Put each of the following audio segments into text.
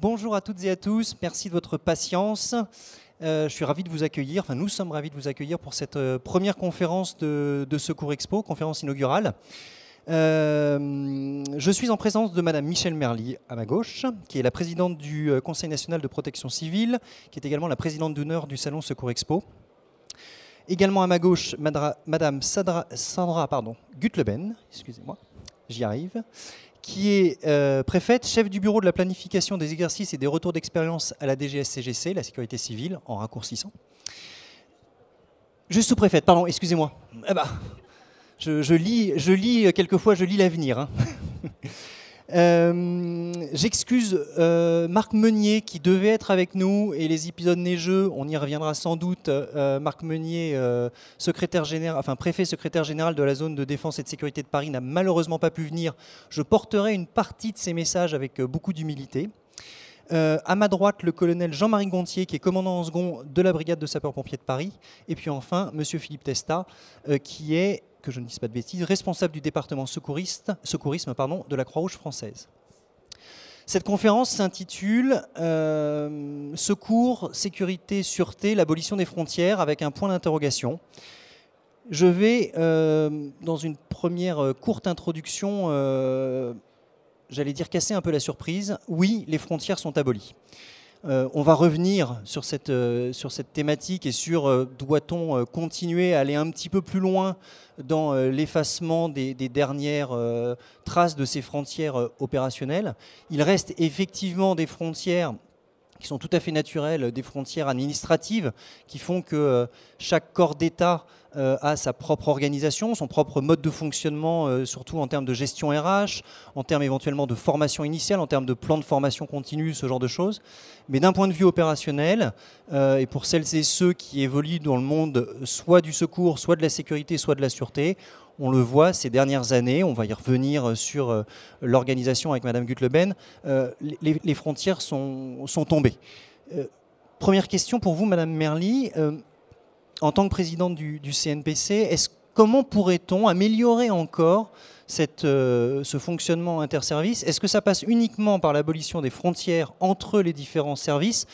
Bonjour à toutes et à tous, merci de votre patience. Je suis ravi de vous accueillir, enfin nous sommes ravis de vous accueillir pour cette première conférence de Secours Expo, conférence inaugurale. Je suis en présence de Madame Michèle Merly à ma gauche, qui est la présidente du Conseil national de protection civile, qui est également la présidente d'honneur du Salon Secours Expo. Également à ma gauche, Madame Sandra Gutleben, excusez-moi, j'y arrive, qui est préfète, chef du bureau de la planification des exercices et des retours d'expérience à la DGS-CGC, la sécurité civile, en raccourcissant. Juste sous-préfète, pardon, excusez-moi. Ah bah, je lis quelquefois, je lis l'avenir. Hein. J'excuse Marc Meunier qui devait être avec nous et les épisodes neigeux, on y reviendra sans doute. Marc Meunier, préfet secrétaire général de la zone de défense et de sécurité de Paris, n'a malheureusement pas pu venir. Je porterai une partie de ses messages avec beaucoup d'humilité. À ma droite, le colonel Jean-Marie Gontier, qui est commandant en second de la brigade de sapeurs-pompiers de Paris. Et puis enfin, monsieur Philippe Testa, qui est, que je ne dise pas de bêtises, responsable du département secourisme de la Croix-Rouge française. Cette conférence s'intitule Secours, sécurité, sûreté, l'abolition des frontières, avec un point d'interrogation. Je vais, dans une première courte introduction, j'allais dire casser un peu la surprise. Oui, les frontières sont abolies. On va revenir sur cette thématique et sur doit-on continuer à aller un petit peu plus loin dans l'effacement des dernières traces de ces frontières opérationnelles. Il reste effectivement des frontières qui sont tout à fait naturelles, des frontières administratives qui font que chaque corps d'État a sa propre organisation, son propre mode de fonctionnement, surtout en termes de gestion RH, en termes éventuellement de formation initiale, en termes de plan de formation continue, ce genre de choses. Mais d'un point de vue opérationnel, et pour celles et ceux qui évoluent dans le monde soit du secours, soit de la sécurité, soit de la sûreté, on le voit ces dernières années, on va y revenir sur l'organisation avec Madame Gutleben, les frontières sont tombées. Première question pour vous, Madame Merly. En tant que présidente du CNPC, comment pourrait-on améliorer encore ce fonctionnement interservices? Est-ce que ça passe uniquement par l'abolition des frontières entre les différents services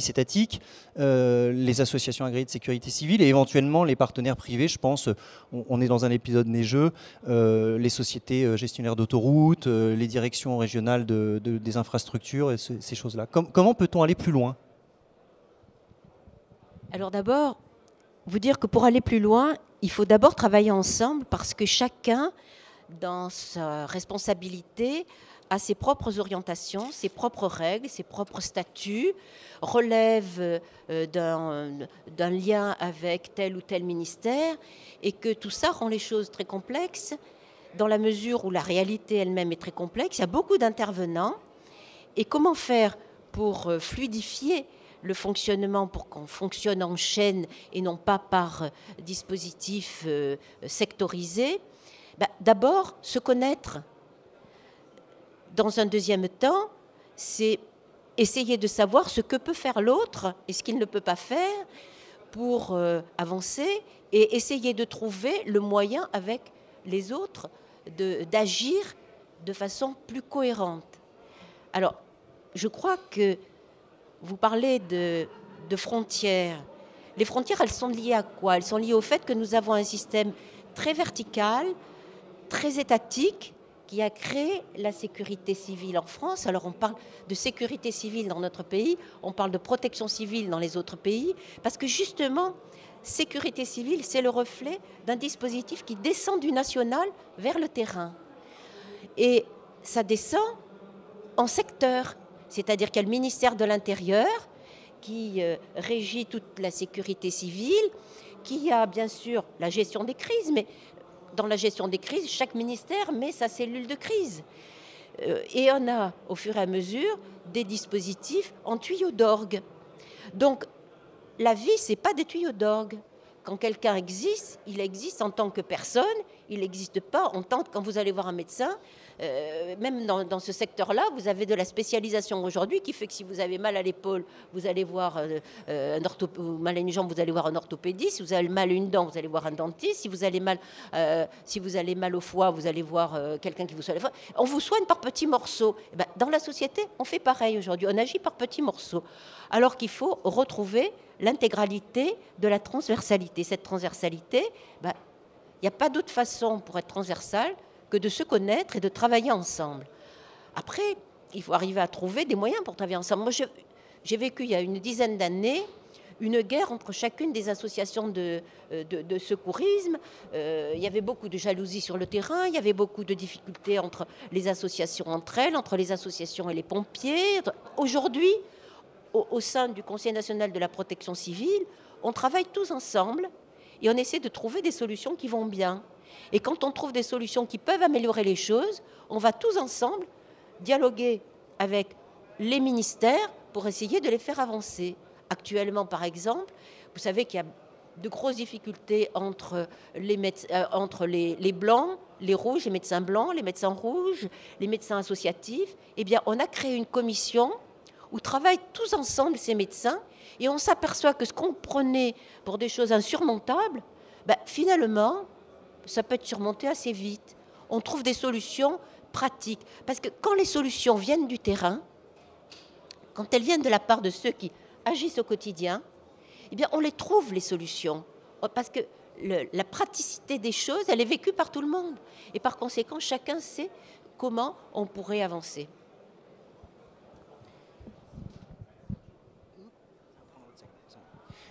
étatiques, les associations agréées de sécurité civile et éventuellement les partenaires privés? Je pense, on est dans un épisode neigeux, les sociétés gestionnaires d'autoroutes, les directions régionales des infrastructures et ces choses-là. Comment peut-on aller plus loin? Alors d'abord, vous dire que pour aller plus loin, il faut d'abord travailler ensemble parce que chacun, dans sa responsabilité, a ses propres orientations, ses propres règles, ses propres statuts, relève d'un lien avec tel ou tel ministère et que tout ça rend les choses très complexes dans la mesure où la réalité elle-même est très complexe. Il y a beaucoup d'intervenants et comment faire pour fluidifier le fonctionnement pour qu'on fonctionne en chaîne et non pas par dispositif sectorisé, d'abord se connaître. Dans un deuxième temps, c'est essayer de savoir ce que peut faire l'autre et ce qu'il ne peut pas faire pour avancer et essayer de trouver le moyen avec les autres d'agir de façon plus cohérente. Alors, je crois que vous parlez de frontières. Les frontières, elles sont liées à quoi? Elles sont liées au fait que nous avons un système très vertical, très étatique, qui a créé la sécurité civile en France. Alors on parle de sécurité civile dans notre pays, on parle de protection civile dans les autres pays, parce que justement, sécurité civile, c'est le reflet d'un dispositif qui descend du national vers le terrain. Et ça descend en secteur. C'est-à-dire qu'il y a le ministère de l'Intérieur qui régit toute la sécurité civile, qui a bien sûr la gestion des crises, mais dans la gestion des crises, chaque ministère met sa cellule de crise. Et on a, au fur et à mesure, des dispositifs en tuyaux d'orgue. Donc, la vie, ce n'est pas des tuyaux d'orgue. Quand quelqu'un existe, il existe en tant que personne, il n'existe pas en tant que, quand vous allez voir un médecin, même dans ce secteur-là, vous avez de la spécialisation aujourd'hui qui fait que si vous avez mal à l'épaule, vous allez voir mal à une jambe, vous allez voir un orthopédiste. Si vous avez mal à une dent, vous allez voir un dentiste. Si vous avez mal au foie, vous allez voir quelqu'un qui vous soigne. On vous soigne par petits morceaux. Et ben, dans la société, on fait pareil aujourd'hui. On agit par petits morceaux. Alors qu'il faut retrouver l'intégralité de la transversalité. Cette transversalité, il n'y a pas d'autre façon pour être transversal que de se connaître et de travailler ensemble. Après, il faut arriver à trouver des moyens pour travailler ensemble. Moi, j'ai vécu il y a une dizaine d'années une guerre entre chacune des associations de secourisme. Il y avait beaucoup de jalousie sur le terrain, il y avait beaucoup de difficultés entre les associations entre elles, entre les associations et les pompiers. Aujourd'hui, au sein du Conseil national de la protection civile, on travaille tous ensemble et on essaie de trouver des solutions qui vont bien. Et quand on trouve des solutions qui peuvent améliorer les choses, on va tous ensemble dialoguer avec les ministères pour essayer de les faire avancer. Actuellement, par exemple, vous savez qu'il y a de grosses difficultés entre les blancs, les rouges, les médecins blancs, les médecins rouges, les médecins associatifs. Eh bien, on a créé une commission où travaillent tous ensemble ces médecins et on s'aperçoit que ce qu'on prenait pour des choses insurmontables, finalement, ça peut être surmonté assez vite. On trouve des solutions pratiques. Parce que quand les solutions viennent du terrain, quand elles viennent de la part de ceux qui agissent au quotidien, eh bien, on les trouve, les solutions. Parce que la praticité des choses, elle est vécue par tout le monde. Et par conséquent, chacun sait comment on pourrait avancer.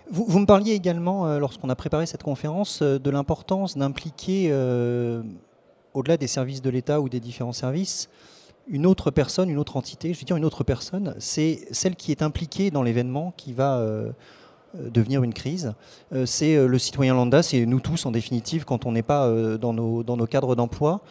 Vous me parliez également, lorsqu'on a préparé cette conférence, de l'importance d'impliquer, au-delà des services de l'État ou des différents services, une autre personne, une autre entité, je veux dire une autre personne, c'est celle qui est impliquée dans l'événement qui va devenir une crise. C'est le citoyen lambda, c'est nous tous en définitive quand on n'est pas dans nos cadres d'emploi.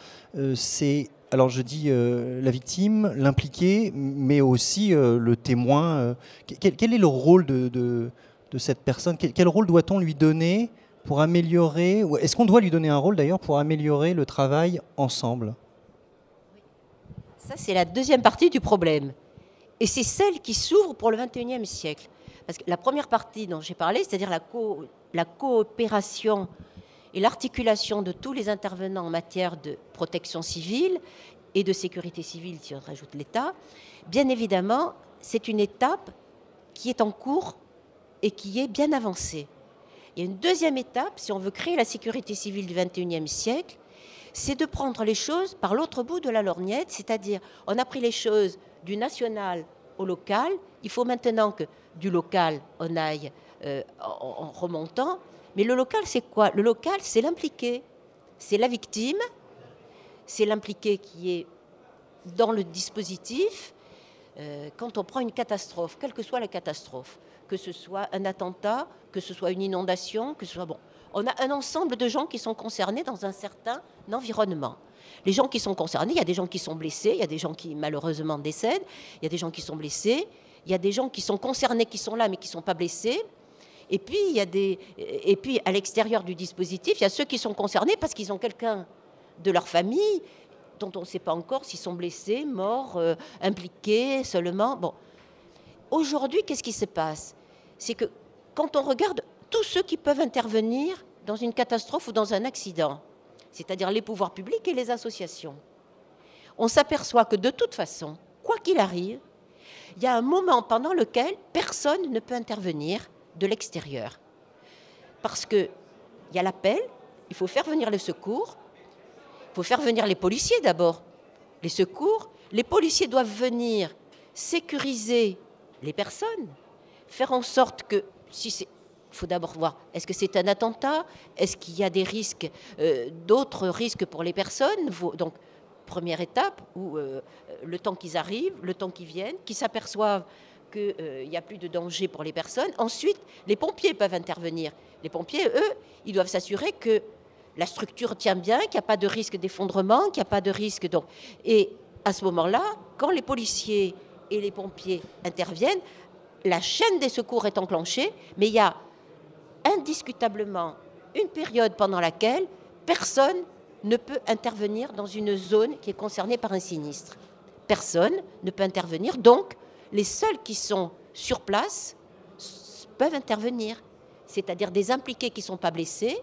Alors je dis la victime, l'impliqué, mais aussi le témoin. Quel est le rôle de cette personne? Quel rôle doit-on lui donner pour améliorer, ou est-ce qu'on doit lui donner un rôle d'ailleurs pour améliorer le travail ensemble? Ça, c'est la deuxième partie du problème. Et c'est celle qui s'ouvre pour le XXIe siècle. Parce que la première partie dont j'ai parlé, c'est-à-dire la coopération et l'articulation de tous les intervenants en matière de protection civile et de sécurité civile, si on rajoute l'État, bien évidemment, c'est une étape qui est en cours et qui est bien avancée. Il y a une deuxième étape, si on veut créer la sécurité civile du XXIe siècle, c'est de prendre les choses par l'autre bout de la lorgnette, c'est-à-dire on a pris les choses du national au local, il faut maintenant que du local on aille en remontant, mais le local c'est quoi? Le local c'est l'impliqué, c'est la victime, c'est l'impliqué qui est dans le dispositif. Quand on prend une catastrophe, quelle que soit la catastrophe, que ce soit un attentat, que ce soit une inondation, que ce soit bon. On a un ensemble de gens qui sont concernés dans un certain environnement. Les gens qui sont concernés, il y a des gens qui sont blessés, il y a des gens qui malheureusement décèdent, il y a des gens qui sont blessés, il y a des gens qui sont concernés, qui sont là mais qui ne sont pas blessés. Et puis, à l'extérieur du dispositif, il y a ceux qui sont concernés parce qu'ils ont quelqu'un de leur famille dont on ne sait pas encore s'ils sont blessés, morts, impliqués seulement. Bon. Aujourd'hui, qu'est-ce qui se passe? C'est que quand on regarde tous ceux qui peuvent intervenir dans une catastrophe ou dans un accident, c'est-à-dire les pouvoirs publics et les associations, on s'aperçoit que de toute façon, quoi qu'il arrive, il y a un moment pendant lequel personne ne peut intervenir de l'extérieur. Parce qu'il y a l'appel, il faut faire venir le secours, il faut faire venir les policiers d'abord. Les secours, les policiers doivent venir sécuriser les personnes, faire en sorte que, il faut d'abord voir, est-ce que c'est un attentat? Est-ce qu'il y a des risques, d'autres risques pour les personnes? Donc, première étape, où le temps qu'ils arrivent, le temps qu'ils viennent, qu'ils s'aperçoivent qu'il n'y a plus de danger pour les personnes. Ensuite, les pompiers peuvent intervenir. Les pompiers, eux, ils doivent s'assurer que la structure tient bien, qu'il n'y a pas de risque d'effondrement, qu'il n'y a pas de risque... Donc, et à ce moment-là, quand les policiers et les pompiers interviennent, la chaîne des secours est enclenchée, mais il y a indiscutablement une période pendant laquelle personne ne peut intervenir dans une zone qui est concernée par un sinistre. Personne ne peut intervenir, donc les seuls qui sont sur place peuvent intervenir. C'est-à-dire des impliqués qui ne sont pas blessés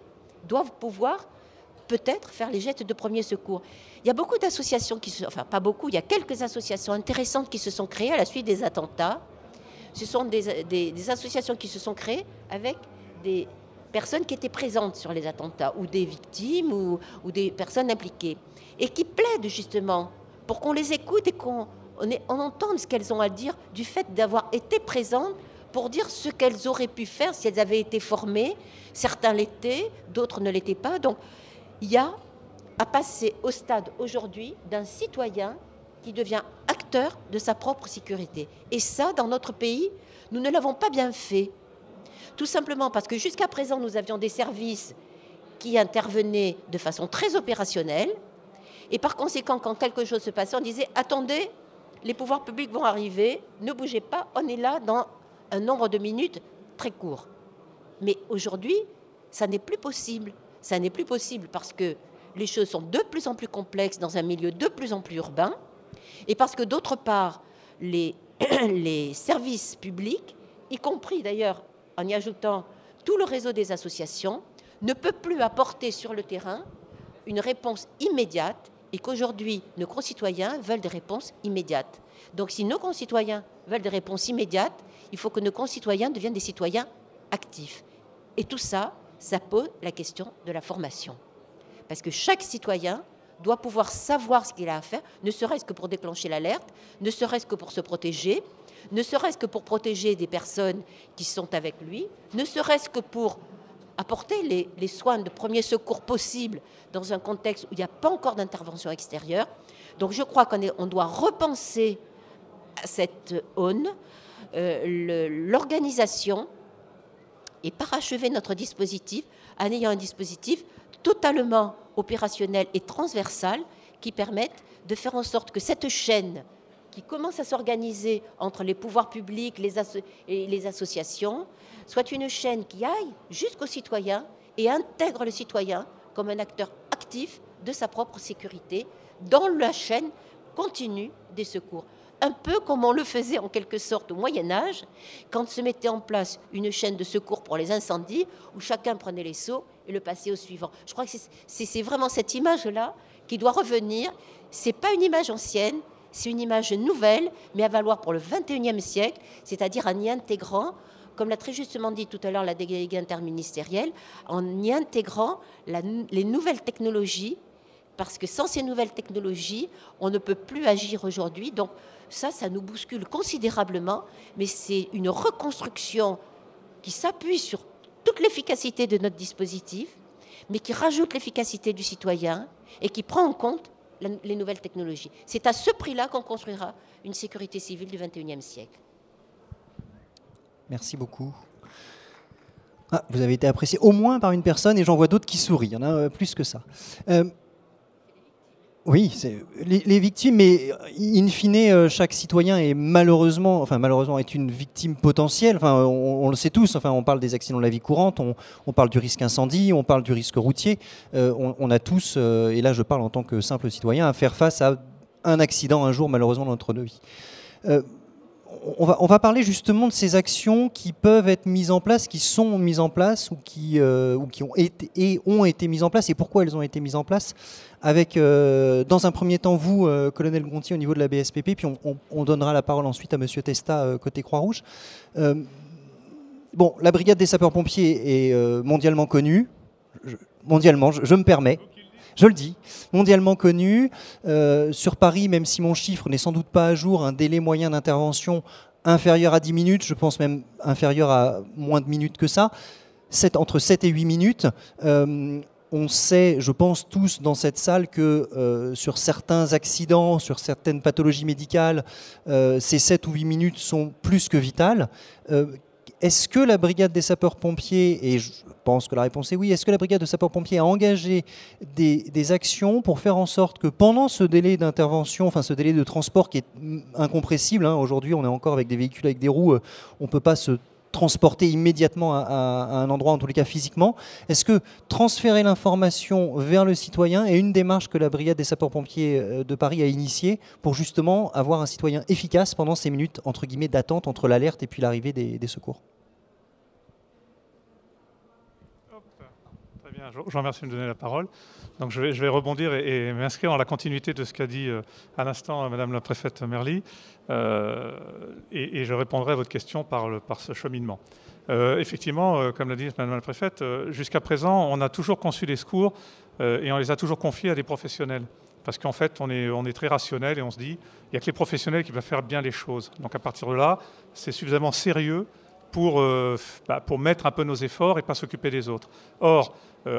doivent pouvoir peut-être faire les gestes de premier secours. Il y a beaucoup d'associations enfin pas beaucoup, il y a quelques associations intéressantes qui se sont créées à la suite des attentats. Ce sont des associations qui se sont créées avec des personnes qui étaient présentes sur les attentats, ou des victimes, ou des personnes impliquées, et qui plaident justement pour qu'on les écoute et qu'on entende ce qu'elles ont à dire du fait d'avoir été présentes pour dire ce qu'elles auraient pu faire si elles avaient été formées. Certains l'étaient, d'autres ne l'étaient pas. Donc il y a à passer au stade aujourd'hui d'un citoyen qui devient acteur de sa propre sécurité. Et ça, dans notre pays, nous ne l'avons pas bien fait. Tout simplement parce que jusqu'à présent, nous avions des services qui intervenaient de façon très opérationnelle. Et par conséquent, quand quelque chose se passait, on disait « Attendez, les pouvoirs publics vont arriver, ne bougez pas, on est là dans un nombre de minutes très court. » Mais aujourd'hui, ça n'est plus possible. Ça n'est plus possible parce que les choses sont de plus en plus complexes dans un milieu de plus en plus urbain, et parce que d'autre part, les services publics, y compris d'ailleurs en y ajoutant tout le réseau des associations, ne peut plus apporter sur le terrain une réponse immédiate, et qu'aujourd'hui, nos concitoyens veulent des réponses immédiates. Donc si nos concitoyens veulent des réponses immédiates, il faut que nos concitoyens deviennent des citoyens actifs. Et tout ça, ça pose la question de la formation. Parce que chaque citoyen doit pouvoir savoir ce qu'il a à faire, ne serait-ce que pour déclencher l'alerte, ne serait-ce que pour se protéger, ne serait-ce que pour protéger des personnes qui sont avec lui, ne serait-ce que pour apporter les soins de premier secours possibles dans un contexte où il n'y a pas encore d'intervention extérieure. Donc je crois qu'on doit repenser à cette aune, l'organisation, et parachever notre dispositif en ayant un dispositif totalement opérationnel et transversal qui permette de faire en sorte que cette chaîne qui commence à s'organiser entre les pouvoirs publics et les associations soit une chaîne qui aille jusqu'au citoyen et intègre le citoyen comme un acteur actif de sa propre sécurité dans la chaîne continue des secours. Un peu comme on le faisait en quelque sorte au Moyen-Âge, quand se mettait en place une chaîne de secours pour les incendies, où chacun prenait les seaux et le passait au suivant. Je crois que c'est vraiment cette image-là qui doit revenir. Ce n'est pas une image ancienne, c'est une image nouvelle, mais à valoir pour le XXIe siècle, c'est-à-dire en y intégrant, comme l'a très justement dit tout à l'heure la déléguée interministérielle, en y intégrant les nouvelles technologies, parce que sans ces nouvelles technologies, on ne peut plus agir aujourd'hui. Donc ça nous bouscule considérablement, mais c'est une reconstruction qui s'appuie sur toute l'efficacité de notre dispositif, mais qui rajoute l'efficacité du citoyen et qui prend en compte les nouvelles technologies. C'est à ce prix-là qu'on construira une sécurité civile du XXIe siècle. Merci beaucoup. Ah, vous avez été apprécié au moins par une personne et j'en vois d'autres qui sourient. Il y en a plus que ça. Oui, c'est les victimes, mais in fine, chaque citoyen est malheureusement est une victime potentielle. Enfin, on le sait tous. Enfin, on parle des accidents de la vie courante, on parle du risque incendie, on parle du risque routier. On a tous, et là je parle en tant que simple citoyen, à faire face à un accident un jour malheureusement dans notre vie. On va parler justement de ces actions qui peuvent être mises en place, qui sont mises en place ou qui ont été mises en place et pourquoi elles ont été mises en place. Avec, dans un premier temps, vous, colonel Gontier, au niveau de la BSPP, puis on donnera la parole ensuite à monsieur Testa, côté Croix-Rouge. Bon, la brigade des sapeurs-pompiers est mondialement connue. Mondialement, je me permets. Je le dis, mondialement connu. Sur Paris, même si mon chiffre n'est sans doute pas à jour, un délai moyen d'intervention inférieur à 10 minutes, je pense même inférieur à moins de minutes que ça, entre 7 et 8 minutes. On sait, je pense tous dans cette salle, que sur certains accidents, sur certaines pathologies médicales, ces 7 ou 8 minutes sont plus que vitales. Est-ce que la brigade des sapeurs-pompiers, et je pense que la réponse est oui, est-ce que la brigade de sapeurs-pompiers a engagé des actions pour faire en sorte que pendant ce délai d'intervention, enfin ce délai de transport qui est incompressible, hein, aujourd'hui on est encore avec des véhicules avec des roues, on ne peut pas se transporter immédiatement à un endroit, en tous les cas physiquement. Est-ce que transférer l'information vers le citoyen est une démarche que la brigade des sapeurs-pompiers de Paris a initiée pour justement avoir un citoyen efficace pendant ces minutes entre guillemets d'attente entre l'alerte et puis l'arrivée des secours? Très bien, je vous remercie de me donner la parole. Donc je vais rebondir et m'inscrire dans la continuité de ce qu'a dit à l'instant Madame la préfète Merly, et je répondrai à votre question par ce cheminement. Effectivement, comme l'a dit Madame la préfète, jusqu'à présent, on a toujours conçu les secours et on les a toujours confiés à des professionnels. Parce qu'en fait, on est très rationnel et on se dit, il n'y a que les professionnels qui peuvent faire bien les choses. Donc à partir de là, c'est suffisamment sérieux pour mettre un peu nos efforts et pas s'occuper des autres. Or,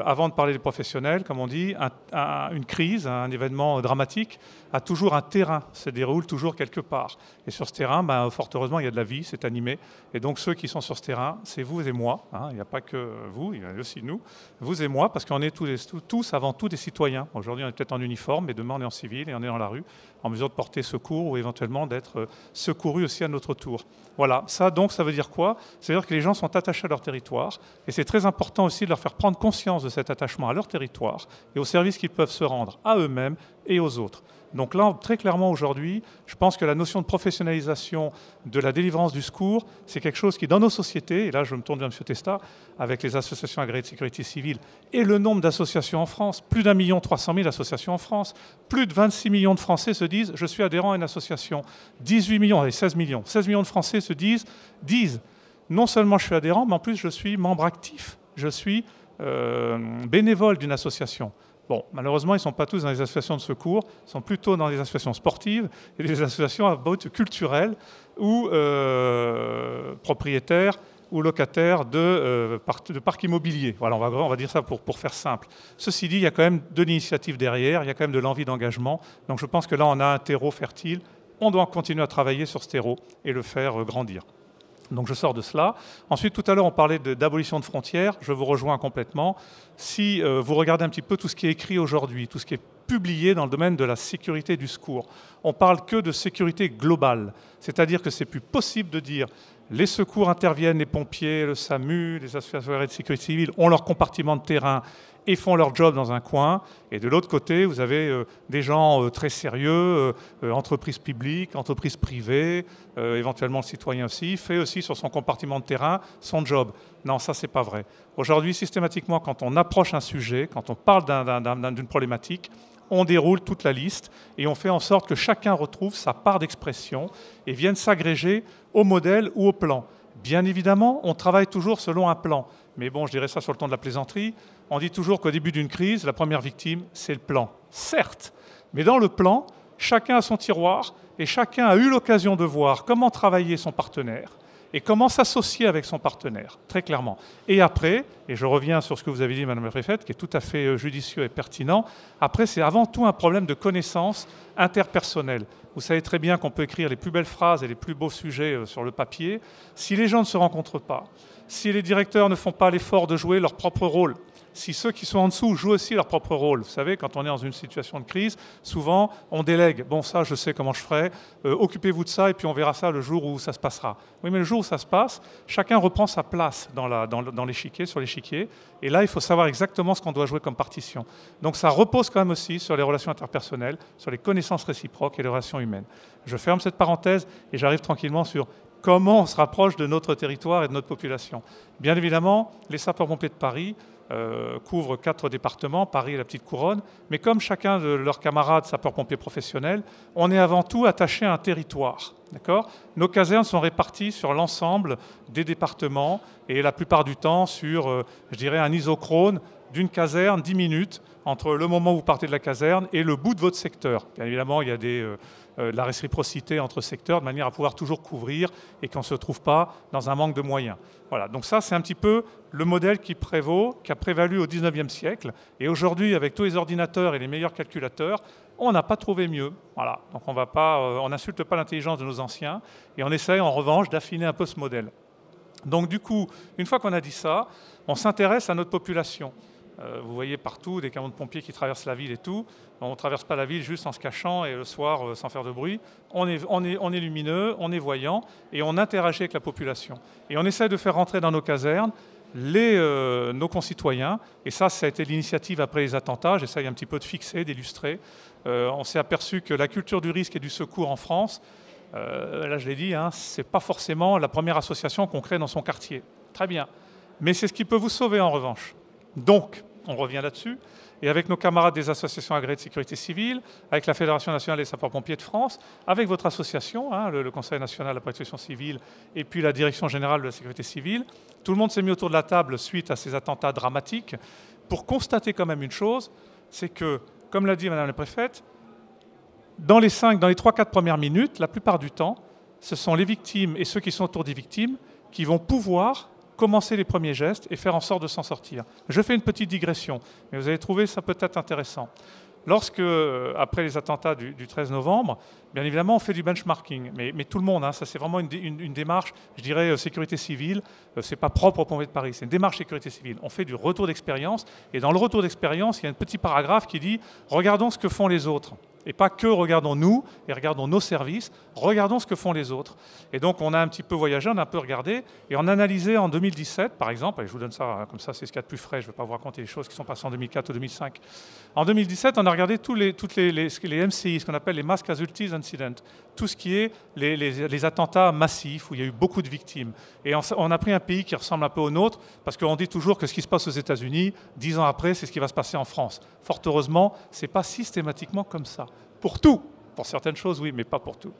avant de parler des professionnels, comme on dit, une crise, un événement dramatique a toujours un terrain, se déroule toujours quelque part. Et sur ce terrain, fort heureusement, il y a de la vie, c'est animé. Et donc ceux qui sont sur ce terrain, c'est vous et moi. Hein, il n'y a pas que vous, il y a aussi nous, vous et moi, parce qu'on est tous avant tout des citoyens. Aujourd'hui, on est peut-être en uniforme, mais demain, on est en civil et on est dans la rue, en mesure de porter secours ou éventuellement d'être secourus aussi à notre tour. Voilà, ça veut dire quoi? Ça veut dire que les gens sont attachés à leur territoire. Et c'est très important aussi de leur faire prendre conscience de cet attachement à leur territoire et aux services qu'ils peuvent se rendre à eux-mêmes et aux autres. Donc là, très clairement aujourd'hui, je pense que la notion de professionnalisation de la délivrance du secours, c'est quelque chose qui, dans nos sociétés, et là je me tourne vers M. Testa, avec les associations agréées de sécurité civile et le nombre d'associations en France, plus d'1,3 million associations en France, plus de 26 millions de Français se disent « je suis adhérent à une association ». 18 millions, allez, 16 millions de Français se disent non seulement je suis adhérent, mais en plus je suis membre actif, je suis bénévole d'une association. Bon, malheureusement, ils ne sont pas tous dans les associations de secours, ils sont plutôt dans les associations sportives et des associations à but culturel ou propriétaires ou locataires de parcs immobiliers. Voilà, on va dire ça pour faire simple. Ceci dit, il y a quand même de l'initiative derrière, il y a quand même de l'envie d'engagement. Donc je pense que là, on a un terreau fertile. On doit continuer à travailler sur ce terreau et le faire grandir. Donc je sors de cela. Ensuite, tout à l'heure, on parlait d'abolition de frontières. Je vous rejoins complètement. Si vous regardez un petit peu tout ce qui est écrit aujourd'hui, tout ce qui est publié dans le domaine de la sécurité du secours, on ne parle que de sécurité globale. C'est-à-dire que c'est plus possible de dire les secours interviennent, les pompiers, le SAMU, les associations de sécurité civile ont leur compartiment de terrain et font leur job dans un coin. Et de l'autre côté, vous avez des gens très sérieux, entreprises publiques, entreprises privées, éventuellement le citoyen aussi, fait aussi sur son compartiment de terrain son job. Non, ça, c'est pas vrai. Aujourd'hui, systématiquement, quand on approche un sujet, quand on parle d'une problématique, on déroule toute la liste et on fait en sorte que chacun retrouve sa part d'expression et vienne s'agréger au modèle ou au plan. Bien évidemment, on travaille toujours selon un plan. Mais bon, je dirais ça sur le ton de la plaisanterie. On dit toujours qu'au début d'une crise, la première victime, c'est le plan. Certes, mais dans le plan, chacun a son tiroir et chacun a eu l'occasion de voir comment travailler son partenaire et comment s'associer avec son partenaire, très clairement. Et après, et je reviens sur ce que vous avez dit, Madame la Préfète, qui est tout à fait judicieux et pertinent, après, c'est avant tout un problème de connaissance interpersonnelle. Vous savez très bien qu'on peut écrire les plus belles phrases et les plus beaux sujets sur le papier. Si les gens ne se rencontrent pas, si les directeurs ne font pas l'effort de jouer leur propre rôle, si ceux qui sont en dessous jouent aussi leur propre rôle. Vous savez, quand on est dans une situation de crise, souvent, on délègue. Bon, ça, je sais comment je ferai. Occupez-vous de ça et puis on verra ça le jour où ça se passera. Oui, mais le jour où ça se passe, chacun reprend sa place dans l'échiquier, sur l'échiquier. Et là, il faut savoir exactement ce qu'on doit jouer comme partition. Donc ça repose quand même aussi sur les relations interpersonnelles, sur les connaissances réciproques et les relations humaines. Je ferme cette parenthèse et j'arrive tranquillement sur comment on se rapproche de notre territoire et de notre population. Bien évidemment, les sapeurs-pompiers de Paris couvrent 4 départements, Paris et la Petite Couronne, mais comme chacun de leurs camarades sapeurs-pompiers professionnels, on est avant tout attaché à un territoire. D'accord ? Nos casernes sont réparties sur l'ensemble des départements et la plupart du temps sur, je dirais, un isochrone d'une caserne, 10 minutes, entre le moment où vous partez de la caserne et le bout de votre secteur. Bien évidemment, il y a la réciprocité entre secteurs de manière à pouvoir toujours couvrir et qu'on ne se trouve pas dans un manque de moyens. Voilà, donc ça, c'est un petit peu le modèle qui a prévalu au 19e siècle. Et aujourd'hui, avec tous les ordinateurs et les meilleurs calculateurs, on n'a pas trouvé mieux. Voilà, donc on n'insulte pas l'intelligence de nos anciens et on essaye en revanche d'affiner un peu ce modèle. Donc du coup, une fois qu'on a dit ça, on s'intéresse à notre population. Vous voyez partout des camions de pompiers qui traversent la ville et tout. On ne traverse pas la ville juste en se cachant et le soir sans faire de bruit. On est lumineux, on est voyant et on interagit avec la population. Et on essaie de faire rentrer dans nos casernes nos concitoyens. Et ça a été l'initiative après les attentats. J'essaye un petit peu de fixer, d'illustrer. On s'est aperçu que la culture du risque et du secours en France, là je l'ai dit, hein, ce n'est pas forcément la première association qu'on crée dans son quartier. Très bien. Mais c'est ce qui peut vous sauver en revanche. Donc, on revient là-dessus, et avec nos camarades des associations agréées de sécurité civile, avec la Fédération nationale des sapeurs-pompiers de France, avec votre association, hein, le Conseil national de la protection civile, et puis la Direction générale de la sécurité civile, tout le monde s'est mis autour de la table suite à ces attentats dramatiques pour constater quand même une chose, c'est que, comme l'a dit Madame la préfète, dans les 3-4 premières minutes, la plupart du temps, ce sont les victimes et ceux qui sont autour des victimes qui vont pouvoir commencer les premiers gestes et faire en sorte de s'en sortir. Je fais une petite digression, mais vous allez trouver ça peut-être intéressant. Lorsque, après les attentats du 13 novembre, bien évidemment, on fait du benchmarking, mais tout le monde, hein, ça c'est vraiment une démarche, je dirais, sécurité civile, c'est pas propre aux pompiers de Paris, c'est une démarche sécurité civile. On fait du retour d'expérience, et dans le retour d'expérience, il y a un petit paragraphe qui dit « Regardons ce que font les autres ». Et pas que regardons nous et regardons nos services, regardons ce que font les autres. Et donc on a un petit peu voyagé, on a un peu regardé, et on a analysé en 2017, par exemple, et je vous donne ça comme ça, c'est ce qu'il y a de plus frais, je ne vais pas vous raconter les choses qui sont passées en 2004 ou 2005. En 2017, on a regardé toutes les MCI, ce qu'on appelle les Mass Casualties Incidents, tout ce qui est les attentats massifs où il y a eu beaucoup de victimes. Et on a pris un pays qui ressemble un peu au nôtre, parce qu'on dit toujours que ce qui se passe aux États-Unis, 10 ans après, c'est ce qui va se passer en France. Fort heureusement, ce n'est pas systématiquement comme ça. Pour tout. Pour certaines choses, oui, mais pas pour tout.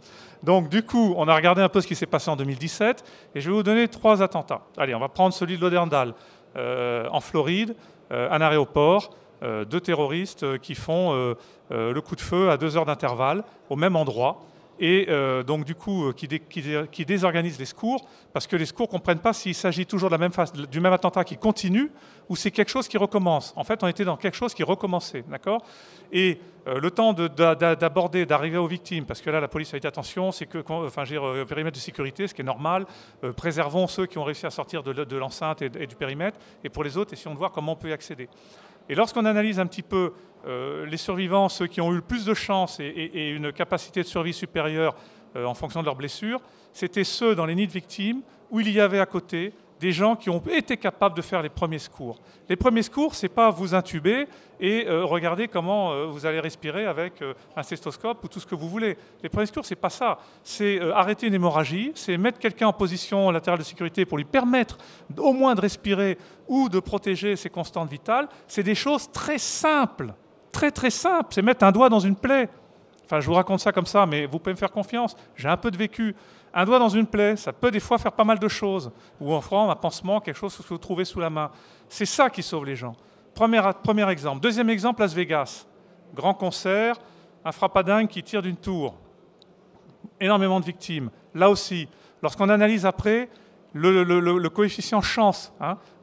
Donc, du coup, on a regardé un peu ce qui s'est passé en 2017, et je vais vous donner 3 attentats. Allez, on va prendre celui de Lauderdale, en Floride, un aéroport, 2 terroristes qui font le coup de feu à 2 heures d'intervalle, au même endroit, et donc, du coup, qui désorganisent les secours, parce que les secours ne comprennent pas s'il s'agit toujours de du même attentat qui continue, ou c'est quelque chose qui recommence. En fait, on était dans quelque chose qui recommençait, d'accord ? Et le temps d'aborder, d'arriver aux victimes, parce que là, la police a dit attention, c'est que, périmètre de sécurité, ce qui est normal, préservons ceux qui ont réussi à sortir de l'enceinte et du périmètre, et pour les autres, essayons de voir comment on peut y accéder. Et lorsqu'on analyse un petit peu les survivants, ceux qui ont eu le plus de chance et une capacité de survie supérieure en fonction de leurs blessures, c'était ceux dans les nids de victimes où il y avait à côté des gens qui ont été capables de faire les premiers secours. Les premiers secours, ce n'est pas vous intuber et regarder comment vous allez respirer avec un stéthoscope ou tout ce que vous voulez. Les premiers secours, ce n'est pas ça. C'est arrêter une hémorragie, c'est mettre quelqu'un en position latérale de sécurité pour lui permettre au moins de respirer ou de protéger ses constantes vitales. C'est des choses très simples, très très simples. C'est mettre un doigt dans une plaie. Enfin, je vous raconte ça comme ça, mais vous pouvez me faire confiance. J'ai un peu de vécu. Un doigt dans une plaie, ça peut des fois faire pas mal de choses. Ou enfin, un pansement, quelque chose que vous trouvez sous la main. C'est ça qui sauve les gens. Premier exemple. Deuxième exemple, Las Vegas. Grand concert, un frappadingue qui tire d'une tour. Énormément de victimes. Là aussi, lorsqu'on analyse après, le coefficient chance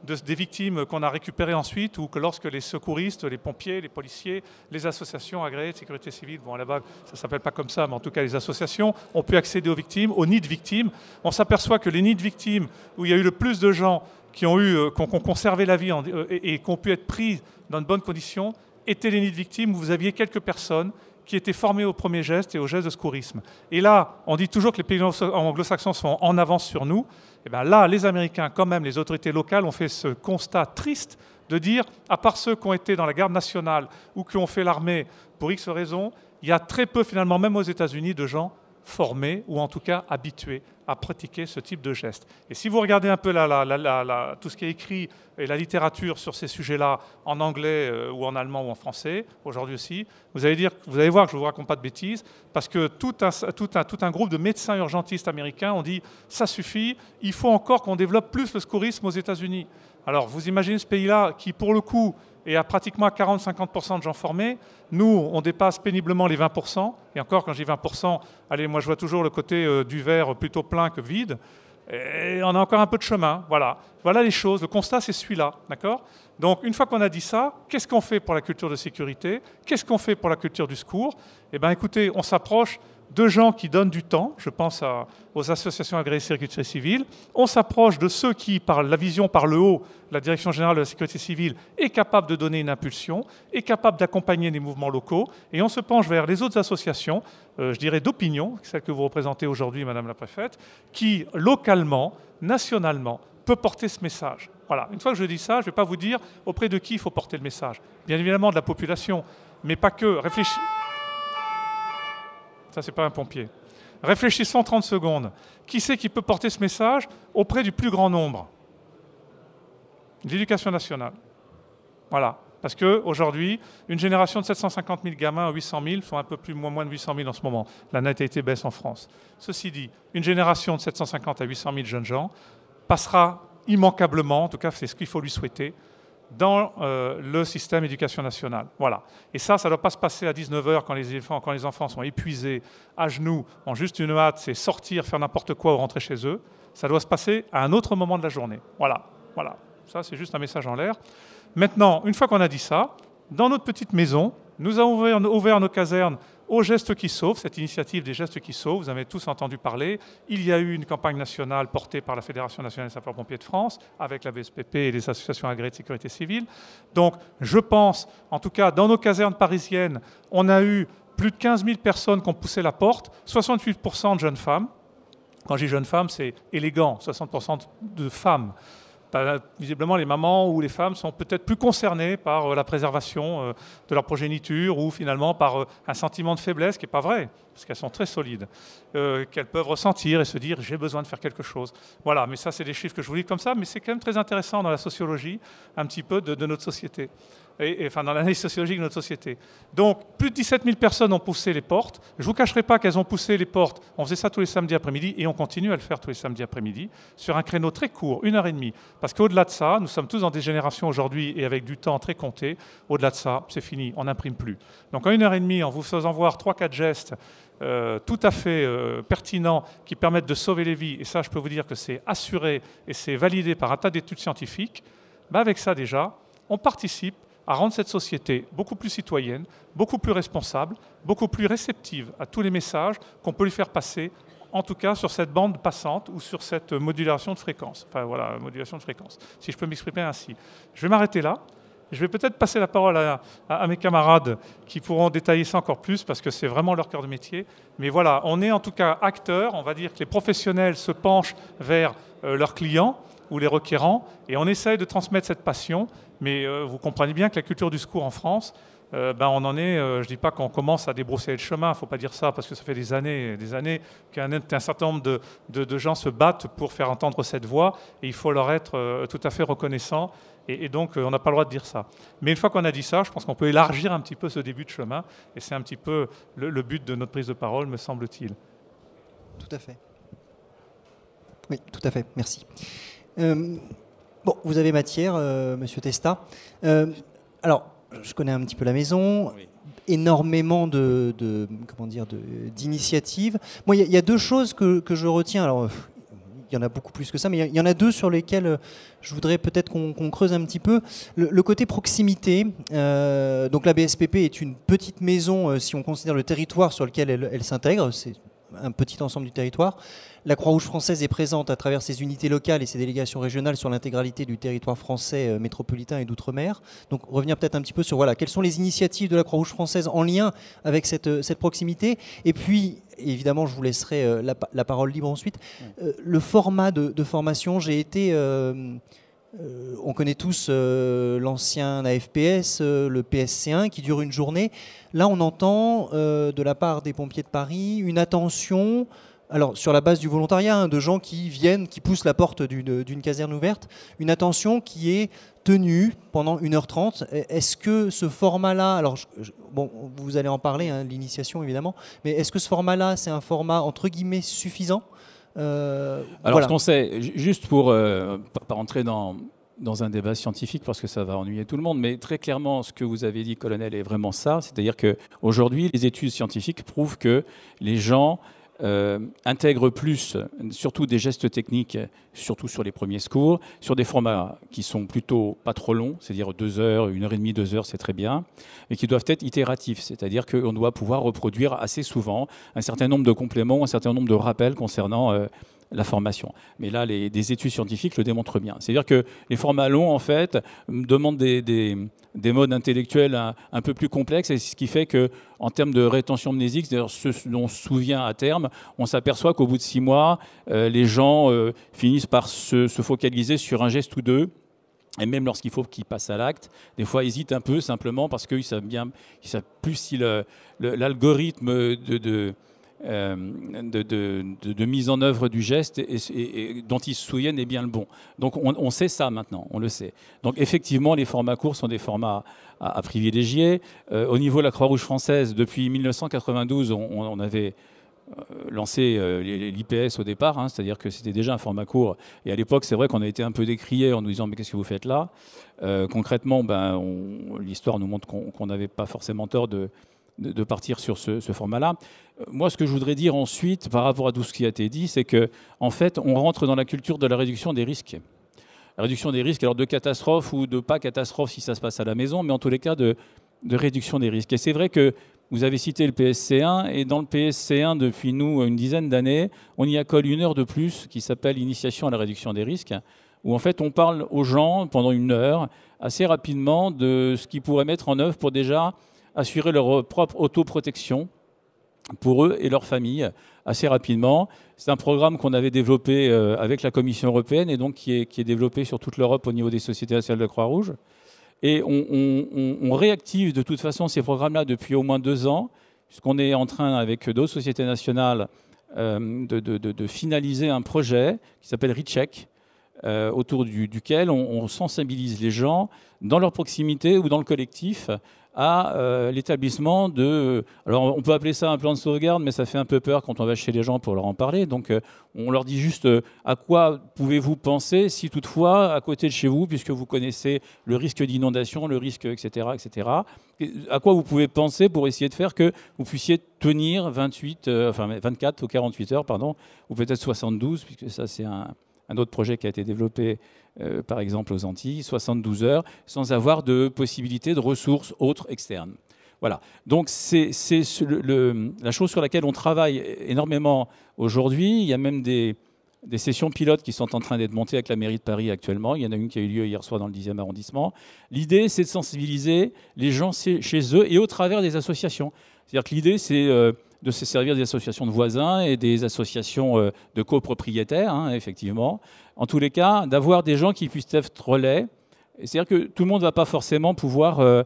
des victimes qu'on a récupérées ensuite, ou que lorsque les secouristes, les pompiers, les policiers, les associations agréées de sécurité civile, bon là-bas ça ne s'appelle pas comme ça, mais en tout cas les associations ont pu accéder aux victimes, aux nids de victimes, on s'aperçoit que les nids de victimes où il y a eu le plus de gens qui ont conservé la vie et qui ont pu être pris dans de bonnes conditions, étaient les nids de victimes où vous aviez quelques personnes qui étaient formés aux premiers gestes et aux gestes de secourisme. Et là, on dit toujours que les pays anglo-saxons sont en avance sur nous. Et bien là, les Américains, quand même, les autorités locales ont fait ce constat triste de dire, à part ceux qui ont été dans la garde nationale ou qui ont fait l'armée pour X raisons, il y a très peu, finalement, même aux États-Unis, de gens formés ou en tout cas habitués à pratiquer ce type de gestes. Et si vous regardez un peu tout ce qui est écrit et la littérature sur ces sujets-là en anglais ou en allemand ou en français, aujourd'hui aussi, vous allez voir que je ne vous raconte pas de bêtises, parce que tout un groupe de médecins urgentistes américains ont dit « ça suffit, il faut encore qu'on développe plus le secourisme aux États-Unis ». Alors vous imaginez ce pays-là qui, pour le coup, et à pratiquement 40-50% de gens formés. Nous, on dépasse péniblement les 20%. Et encore, quand je dis 20%, allez, moi je vois toujours le côté du verre plutôt plein que vide. Et on a encore un peu de chemin. Voilà les choses. Le constat, c'est celui-là. D'accord ? Donc, une fois qu'on a dit ça, qu'est-ce qu'on fait pour la culture de sécurité ? Qu'est-ce qu'on fait pour la culture du secours ? Eh bien, écoutez, on s'approche de gens qui donnent du temps, je pense aux associations agréées de sécurité civile, on s'approche de ceux qui, par la vision par le haut, la Direction générale de la sécurité civile, est capable de donner une impulsion, est capable d'accompagner les mouvements locaux, et on se penche vers les autres associations, je dirais d'opinion, celles que vous représentez aujourd'hui, Madame la Préfète, qui, localement, nationalement, peut porter ce message. Voilà. Une fois que je dis ça, je ne vais pas vous dire auprès de qui il faut porter le message. Bien évidemment de la population, mais pas que. Ça, c'est pas un pompier. Réfléchissons 30 secondes. Qui c'est qui peut porter ce message auprès du plus grand nombre? L'éducation nationale. Voilà. Parce qu'aujourd'hui, une génération de 750 000 gamins à 800 000, sont un peu moins de 800 000 en ce moment. La natalité baisse en France. Ceci dit, une génération de 750 à 800 000 jeunes gens passera immanquablement, en tout cas c'est ce qu'il faut lui souhaiter, dans le système éducation nationale. Voilà. Et ça ne doit pas se passer à 19h quand les enfants sont épuisés, à genoux, ont juste une hâte, c'est sortir, faire n'importe quoi ou rentrer chez eux. Ça doit se passer à un autre moment de la journée. Voilà. Voilà. Ça, c'est juste un message en l'air. Maintenant, une fois qu'on a dit ça, dans notre petite maison, nous avons ouvert nos casernes aux Gestes qui Sauvent, cette initiative des Gestes qui Sauvent, vous avez tous entendu parler. Il y a eu une campagne nationale portée par la Fédération nationale des sapeurs-pompiers de France, avec la VSPP et les associations agréées de sécurité civile. Donc, je pense, en tout cas, dans nos casernes parisiennes, on a eu plus de 15 000 personnes qui ont poussé la porte, 68% de jeunes femmes. Quand je dis jeunes femmes, c'est élégant, 60% de femmes. Visiblement, les mamans ou les femmes sont peut-être plus concernées par la préservation de leur progéniture ou finalement par un sentiment de faiblesse qui n'est pas vrai, parce qu'elles sont très solides, qu'elles peuvent ressentir et se dire « j'ai besoin de faire quelque chose ». Voilà, mais ça, c'est des chiffres que je vous lis comme ça, mais c'est quand même très intéressant dans la sociologie, un petit peu de notre société. Enfin dans l'analyse sociologique de notre société. Donc, plus de 17 000 personnes ont poussé les portes. Je ne vous cacherai pas qu'elles ont poussé les portes. On faisait ça tous les samedis après-midi et on continue à le faire tous les samedis après-midi sur un créneau très court, 1h30. Parce qu'au-delà de ça, nous sommes tous dans des générations aujourd'hui et avec du temps très compté. Au-delà de ça, c'est fini, on n'imprime plus. Donc en 1h30, en vous faisant voir 3-4 gestes tout à fait pertinents qui permettent de sauver les vies, et ça je peux vous dire que c'est assuré et c'est validé par un tas d'études scientifiques, avec ça déjà, on participe à rendre cette société beaucoup plus citoyenne, beaucoup plus responsable, beaucoup plus réceptive à tous les messages qu'on peut lui faire passer, en tout cas sur cette bande passante ou sur cette modulation de fréquence. Enfin voilà, modulation de fréquence, si je peux m'exprimer ainsi. Je vais m'arrêter là. Je vais peut-être passer la parole à mes camarades qui pourront détailler ça encore plus parce que c'est vraiment leur cœur de métier. Mais voilà, on est en tout cas acteurs. On va dire que les professionnels se penchent vers leurs clients ou les requérants et on essaye de transmettre cette passion. Mais vous comprenez bien que la culture du secours en France, on en est, je ne dis pas qu'on commence à débroussailler le chemin, il ne faut pas dire ça parce que ça fait des années qu'un certain nombre de gens se battent pour faire entendre cette voix et il faut leur être tout à fait reconnaissant et donc on n'a pas le droit de dire ça. Mais une fois qu'on a dit ça, je pense qu'on peut élargir un petit peu ce début de chemin et c'est un petit peu le but de notre prise de parole, me semble-t-il. Tout à fait. Oui, tout à fait, merci. Bon, vous avez matière, Monsieur Testa. Alors, je connais un petit peu la maison, oui. Énormément d'initiatives. Moi, il y a deux choses que je retiens. Alors, il y en a beaucoup plus que ça, mais il y en a deux sur lesquelles je voudrais peut-être qu'on creuse un petit peu. Le côté proximité. Donc, la BSPP est une petite maison, si on considère le territoire sur lequel elle s'intègre. C'est un petit ensemble du territoire. La Croix-Rouge française est présente à travers ses unités locales et ses délégations régionales sur l'intégralité du territoire français métropolitain et d'outre-mer. Donc revenir peut-être un petit peu sur quelles sont les initiatives de la Croix-Rouge française en lien avec cette proximité. Et puis, évidemment, je vous laisserai la parole libre ensuite. Le format de formation, j'ai été... on connaît tous l'ancien AFPS, le PSC1 qui dure une journée. Là, on entend de la part des pompiers de Paris une attention, alors sur la base du volontariat, de gens qui viennent, qui poussent la porte d'une caserne ouverte, une attention qui est tenue pendant 1h30. Est-ce que ce format-là, alors bon, vous allez en parler, l'initiation évidemment, mais est-ce que ce format-là, c'est un format entre guillemets suffisant ? Alors, voilà. Ce qu'on sait, juste pour pas rentrer dans un débat scientifique parce que ça va ennuyer tout le monde, mais très clairement, ce que vous avez dit, colonel, est vraiment ça. C'est-à-dire qu'aujourd'hui, les études scientifiques prouvent que les gens intègre plus, surtout des gestes techniques, surtout sur les premiers secours, sur des formats qui sont plutôt pas trop longs, c'est-à-dire 2 heures, 1h30, 2 heures, c'est très bien, et qui doivent être itératifs, c'est-à-dire qu'on doit pouvoir reproduire assez souvent un certain nombre de compléments, un certain nombre de rappels concernant la formation. Mais là, des études scientifiques le démontrent bien. C'est-à-dire que les formats longs, en fait, demandent des modes intellectuels un peu plus complexes, et ce qui fait qu'en termes de rétention mnésique, c'est-à-dire ce dont on se souvient à terme, on s'aperçoit qu'au bout de 6 mois, les gens finissent par se focaliser sur un geste ou deux. Et même lorsqu'il faut qu'ils passent à l'acte, des fois, ils hésitent un peu simplement parce qu'ils savent plus si l'algorithme de mise en œuvre du geste et dont ils se souviennent est bien le bon. Donc on sait ça maintenant, on le sait. Donc effectivement, les formats courts sont des formats à privilégier. Au niveau de la Croix-Rouge française, depuis 1992, on avait lancé l'IPS au départ, hein, c'est-à-dire que c'était déjà un format court. Et à l'époque, c'est vrai qu'on a été un peu décrié en nous disant « mais qu'est-ce que vous faites là ?» Concrètement, l'histoire nous montre qu'on n'avait pas forcément tort de partir sur ce format-là. Moi, ce que je voudrais dire ensuite, par rapport à tout ce qui a été dit, c'est qu'en fait, on rentre dans la culture de la réduction des risques. La réduction des risques, alors de catastrophe ou de pas catastrophe si ça se passe à la maison, mais en tous les cas de réduction des risques. Et c'est vrai que vous avez cité le PSC1, et dans le PSC1, depuis nous, une dizaine d'années, on y accole 1 heure de plus qui s'appelle Initiation à la réduction des risques, où en fait on parle aux gens pendant 1 heure, assez rapidement, de ce qu'ils pourraient mettre en œuvre pour déjà assurer leur propre autoprotection pour eux et leur famille assez rapidement. C'est un programme qu'on avait développé avec la Commission européenne et donc qui est développé sur toute l'Europe au niveau des sociétés nationales de la Croix-Rouge. Et on réactive de toute façon ces programmes-là depuis au moins 2 ans, puisqu'on est en train, avec d'autres sociétés nationales, de finaliser un projet qui s'appelle Recheck, autour duquel on sensibilise les gens dans leur proximité ou dans le collectif à l'établissement de... Alors on peut appeler ça un plan de sauvegarde, mais ça fait un peu peur quand on va chez les gens pour leur en parler. Donc on leur dit juste à quoi pouvez-vous penser si toutefois, à côté de chez vous, puisque vous connaissez le risque d'inondation, le risque, etc., etc., à quoi vous pouvez penser pour essayer de faire que vous puissiez tenir 24 ou 48 heures, pardon, ou peut-être 72, puisque ça c'est un autre projet qui a été développé par exemple aux Antilles, 72 heures, sans avoir de possibilité de ressources autres externes. Voilà. Donc c'est la chose sur laquelle on travaille énormément aujourd'hui. Il y a même des sessions pilotes qui sont en train d'être montées avec la mairie de Paris actuellement. Il y en a une qui a eu lieu hier soir dans le 10e arrondissement. L'idée, c'est de sensibiliser les gens chez eux et au travers des associations. C'est-à-dire que l'idée, c'est de se servir des associations de voisins et des associations de copropriétaires, hein, effectivement. En tous les cas, d'avoir des gens qui puissent être relais. C'est-à-dire que tout le monde ne va pas forcément pouvoir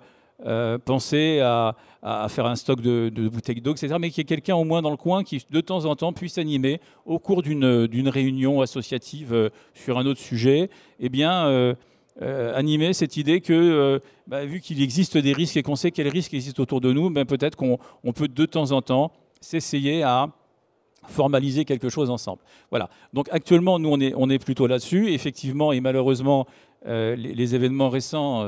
penser à faire un stock de bouteilles d'eau, etc., mais qu'il y ait quelqu'un au moins dans le coin qui, de temps en temps, puisse animer au cours d'une réunion associative sur un autre sujet, eh bien, animer cette idée que, vu qu'il existe des risques et qu'on sait quels risques existent autour de nous, peut-être qu'on peut de temps en temps s'essayer à formaliser quelque chose ensemble. Voilà. Donc actuellement, nous, on est plutôt là-dessus. Effectivement, et malheureusement, les événements récents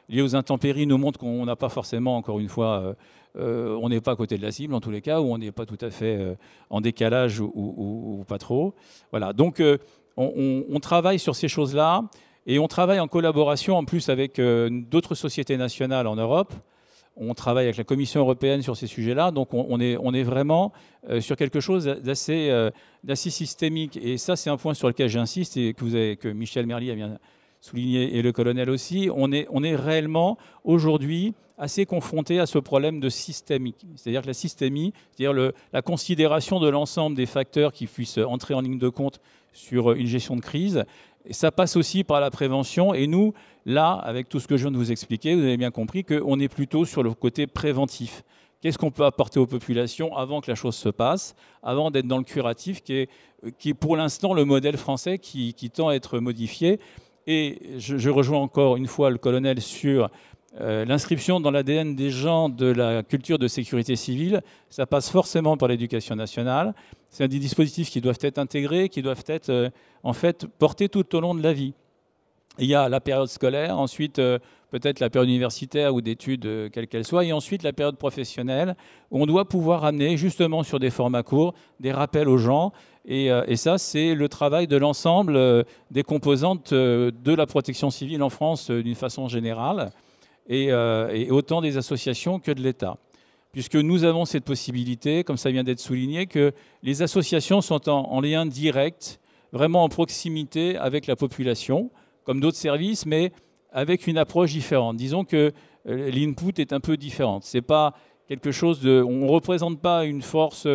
liés aux intempéries nous montrent qu'on n'a pas forcément, encore une fois, on n'est pas à côté de la cible, en tous les cas, ou on n'est pas tout à fait en décalage ou pas trop. Voilà. Donc, on travaille sur ces choses-là, et on travaille en collaboration, en plus, avec d'autres sociétés nationales en Europe. On travaille avec la Commission européenne sur ces sujets-là, donc on est vraiment sur quelque chose d'assez systémique. Et ça, c'est un point sur lequel j'insiste et que Michel Merlier a bien souligné, et le colonel aussi. On est réellement, aujourd'hui, assez confronté à ce problème de systémique. C'est-à-dire que la systémie, c'est-à-dire la considération de l'ensemble des facteurs qui puissent entrer en ligne de compte sur une gestion de crise, et ça passe aussi par la prévention. Et nous, là, avec tout ce que je viens de vous expliquer, vous avez bien compris qu'on est plutôt sur le côté préventif. Qu'est-ce qu'on peut apporter aux populations avant que la chose se passe, avant d'être dans le curatif, qui est pour l'instant le modèle français qui tend à être modifié. Et je rejoins encore une fois le colonel sur l'inscription dans l'ADN des gens de la culture de sécurité civile. Ça passe forcément par l'éducation nationale. C'est des dispositifs qui doivent être intégrés, qui doivent être en fait portés tout au long de la vie. Il y a la période scolaire, ensuite peut-être la période universitaire ou d'études, quelle qu'elle soit, et ensuite la période professionnelle, où on doit pouvoir amener justement sur des formats courts des rappels aux gens. Et ça, c'est le travail de l'ensemble des composantes de la protection civile en France d'une façon générale, et autant des associations que de l'État. Puisque nous avons cette possibilité, comme ça vient d'être souligné, que les associations sont en lien direct, vraiment en proximité avec la population, comme d'autres services, mais avec une approche différente. Disons que l'input est un peu différente. C'est pas quelque chose de... On ne représente pas une force...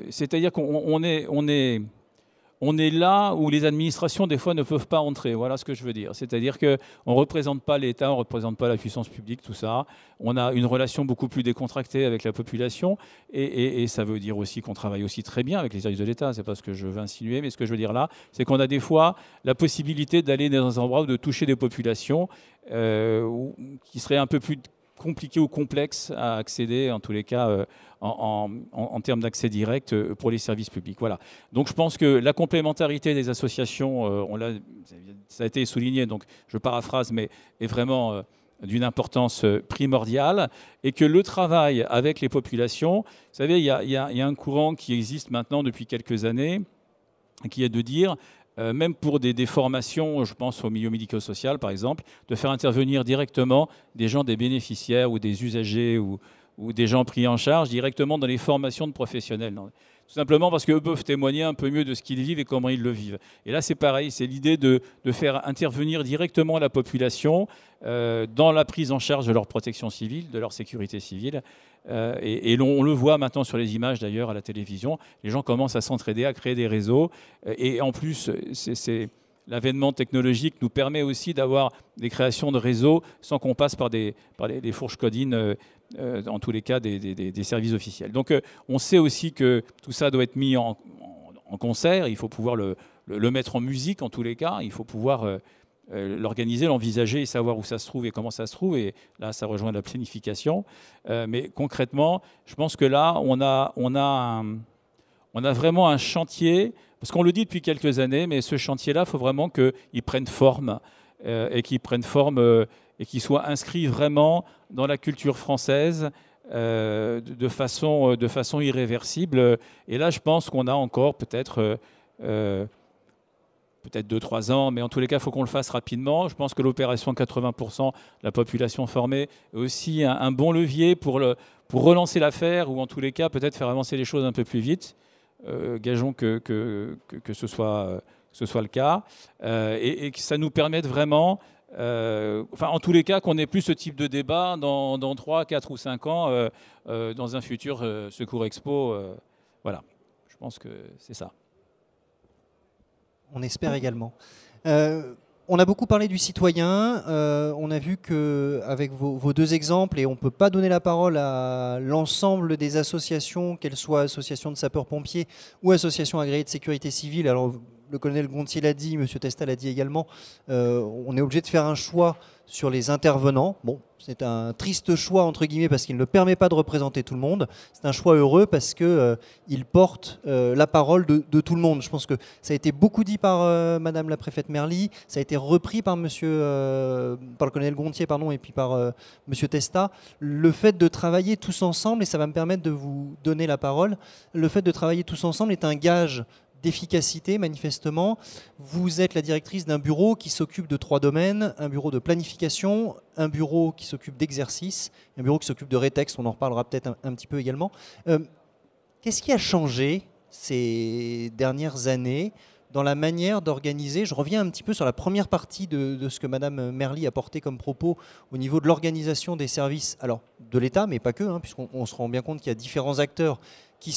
c'est-à-dire qu'on est là où les administrations, des fois, ne peuvent pas entrer. Voilà ce que je veux dire. C'est-à-dire qu'on ne représente pas l'État, on ne représente pas la puissance publique, tout ça. On a une relation beaucoup plus décontractée avec la population. Et ça veut dire aussi qu'on travaille aussi très bien avec les services de l'État. Ce n'est pas ce que je veux insinuer, mais ce que je veux dire là, c'est qu'on a des fois la possibilité d'aller dans un endroit ou de toucher des populations qui seraient un peu plus compliqué ou complexe à accéder, en tous les cas, en termes d'accès direct pour les services publics. Voilà. Donc je pense que la complémentarité des associations, ça a été souligné, donc je paraphrase, mais est vraiment d'une importance primordiale, et que le travail avec les populations, vous savez, il y a un courant qui existe maintenant depuis quelques années, qui est de dire... même pour des formations, je pense au milieu médico-social par exemple, de faire intervenir directement des gens, des bénéficiaires ou des usagers ou des gens pris en charge directement dans les formations de professionnels. Tout simplement parce qu'eux peuvent témoigner un peu mieux de ce qu'ils vivent et comment ils le vivent. Et là, c'est pareil, c'est l'idée de faire intervenir directement la population dans la prise en charge de leur protection civile, de leur sécurité civile. Et on le voit maintenant sur les images d'ailleurs à la télévision. Les gens commencent à s'entraider, à créer des réseaux. Et en plus, l'avènement technologique nous permet aussi d'avoir des créations de réseaux sans qu'on passe par des fourches codines, en tous les cas des services officiels. Donc on sait aussi que tout ça doit être mis en concert. Il faut pouvoir le mettre en musique en tous les cas. Il faut pouvoir... l'organiser, l'envisager et savoir où ça se trouve et comment ça se trouve. Et là, ça rejoint la planification. Mais concrètement, je pense que là, on a vraiment un chantier, parce qu'on le dit depuis quelques années, mais ce chantier-là, il faut vraiment qu'il prenne forme et qu'il soit inscrit vraiment dans la culture française de façon irréversible. Et là, je pense qu'on a encore peut-être 2-3 ans, mais en tous les cas, il faut qu'on le fasse rapidement. Je pense que l'opération 80% de la population formée est aussi un bon levier pour relancer l'affaire, ou en tous les cas, peut-être faire avancer les choses un peu plus vite. Gageons que ce soit le cas. Et que ça nous permette vraiment, en tous les cas, qu'on n'ait plus ce type de débat dans 3, 4 ou 5 ans, dans un futur Secours Expo. Voilà, je pense que c'est ça. On espère également. On a beaucoup parlé du citoyen. On a vu qu'avec vos deux exemples, et on ne peut pas donner la parole à l'ensemble des associations, qu'elles soient associations de sapeurs-pompiers ou associations agréées de sécurité civile. Alors, le colonel Gontier l'a dit, M. Testa l'a dit également, on est obligé de faire un choix sur les intervenants. Bon, c'est un triste choix, entre guillemets, parce qu'il ne permet pas de représenter tout le monde. C'est un choix heureux parce qu'il porte la parole de tout le monde. Je pense que ça a été beaucoup dit par Madame la préfète Merly, ça a été repris par par le colonel Gontier, et puis par M. Testa. Le fait de travailler tous ensemble, et ça va me permettre de vous donner la parole, le fait de travailler tous ensemble est un gage d'efficacité, manifestement. Vous êtes la directrice d'un bureau qui s'occupe de 3 domaines, un bureau de planification, un bureau qui s'occupe d'exercice, un bureau qui s'occupe de rétexte, on en reparlera peut-être un petit peu également. Qu'est-ce qui a changé ces dernières années dans la manière d'organiser? Je reviens un petit peu sur la première partie de ce que Madame Merly a porté comme propos au niveau de l'organisation des services, alors de l'État, mais pas que, puisqu'on se rend bien compte qu'il y a différents acteurs qui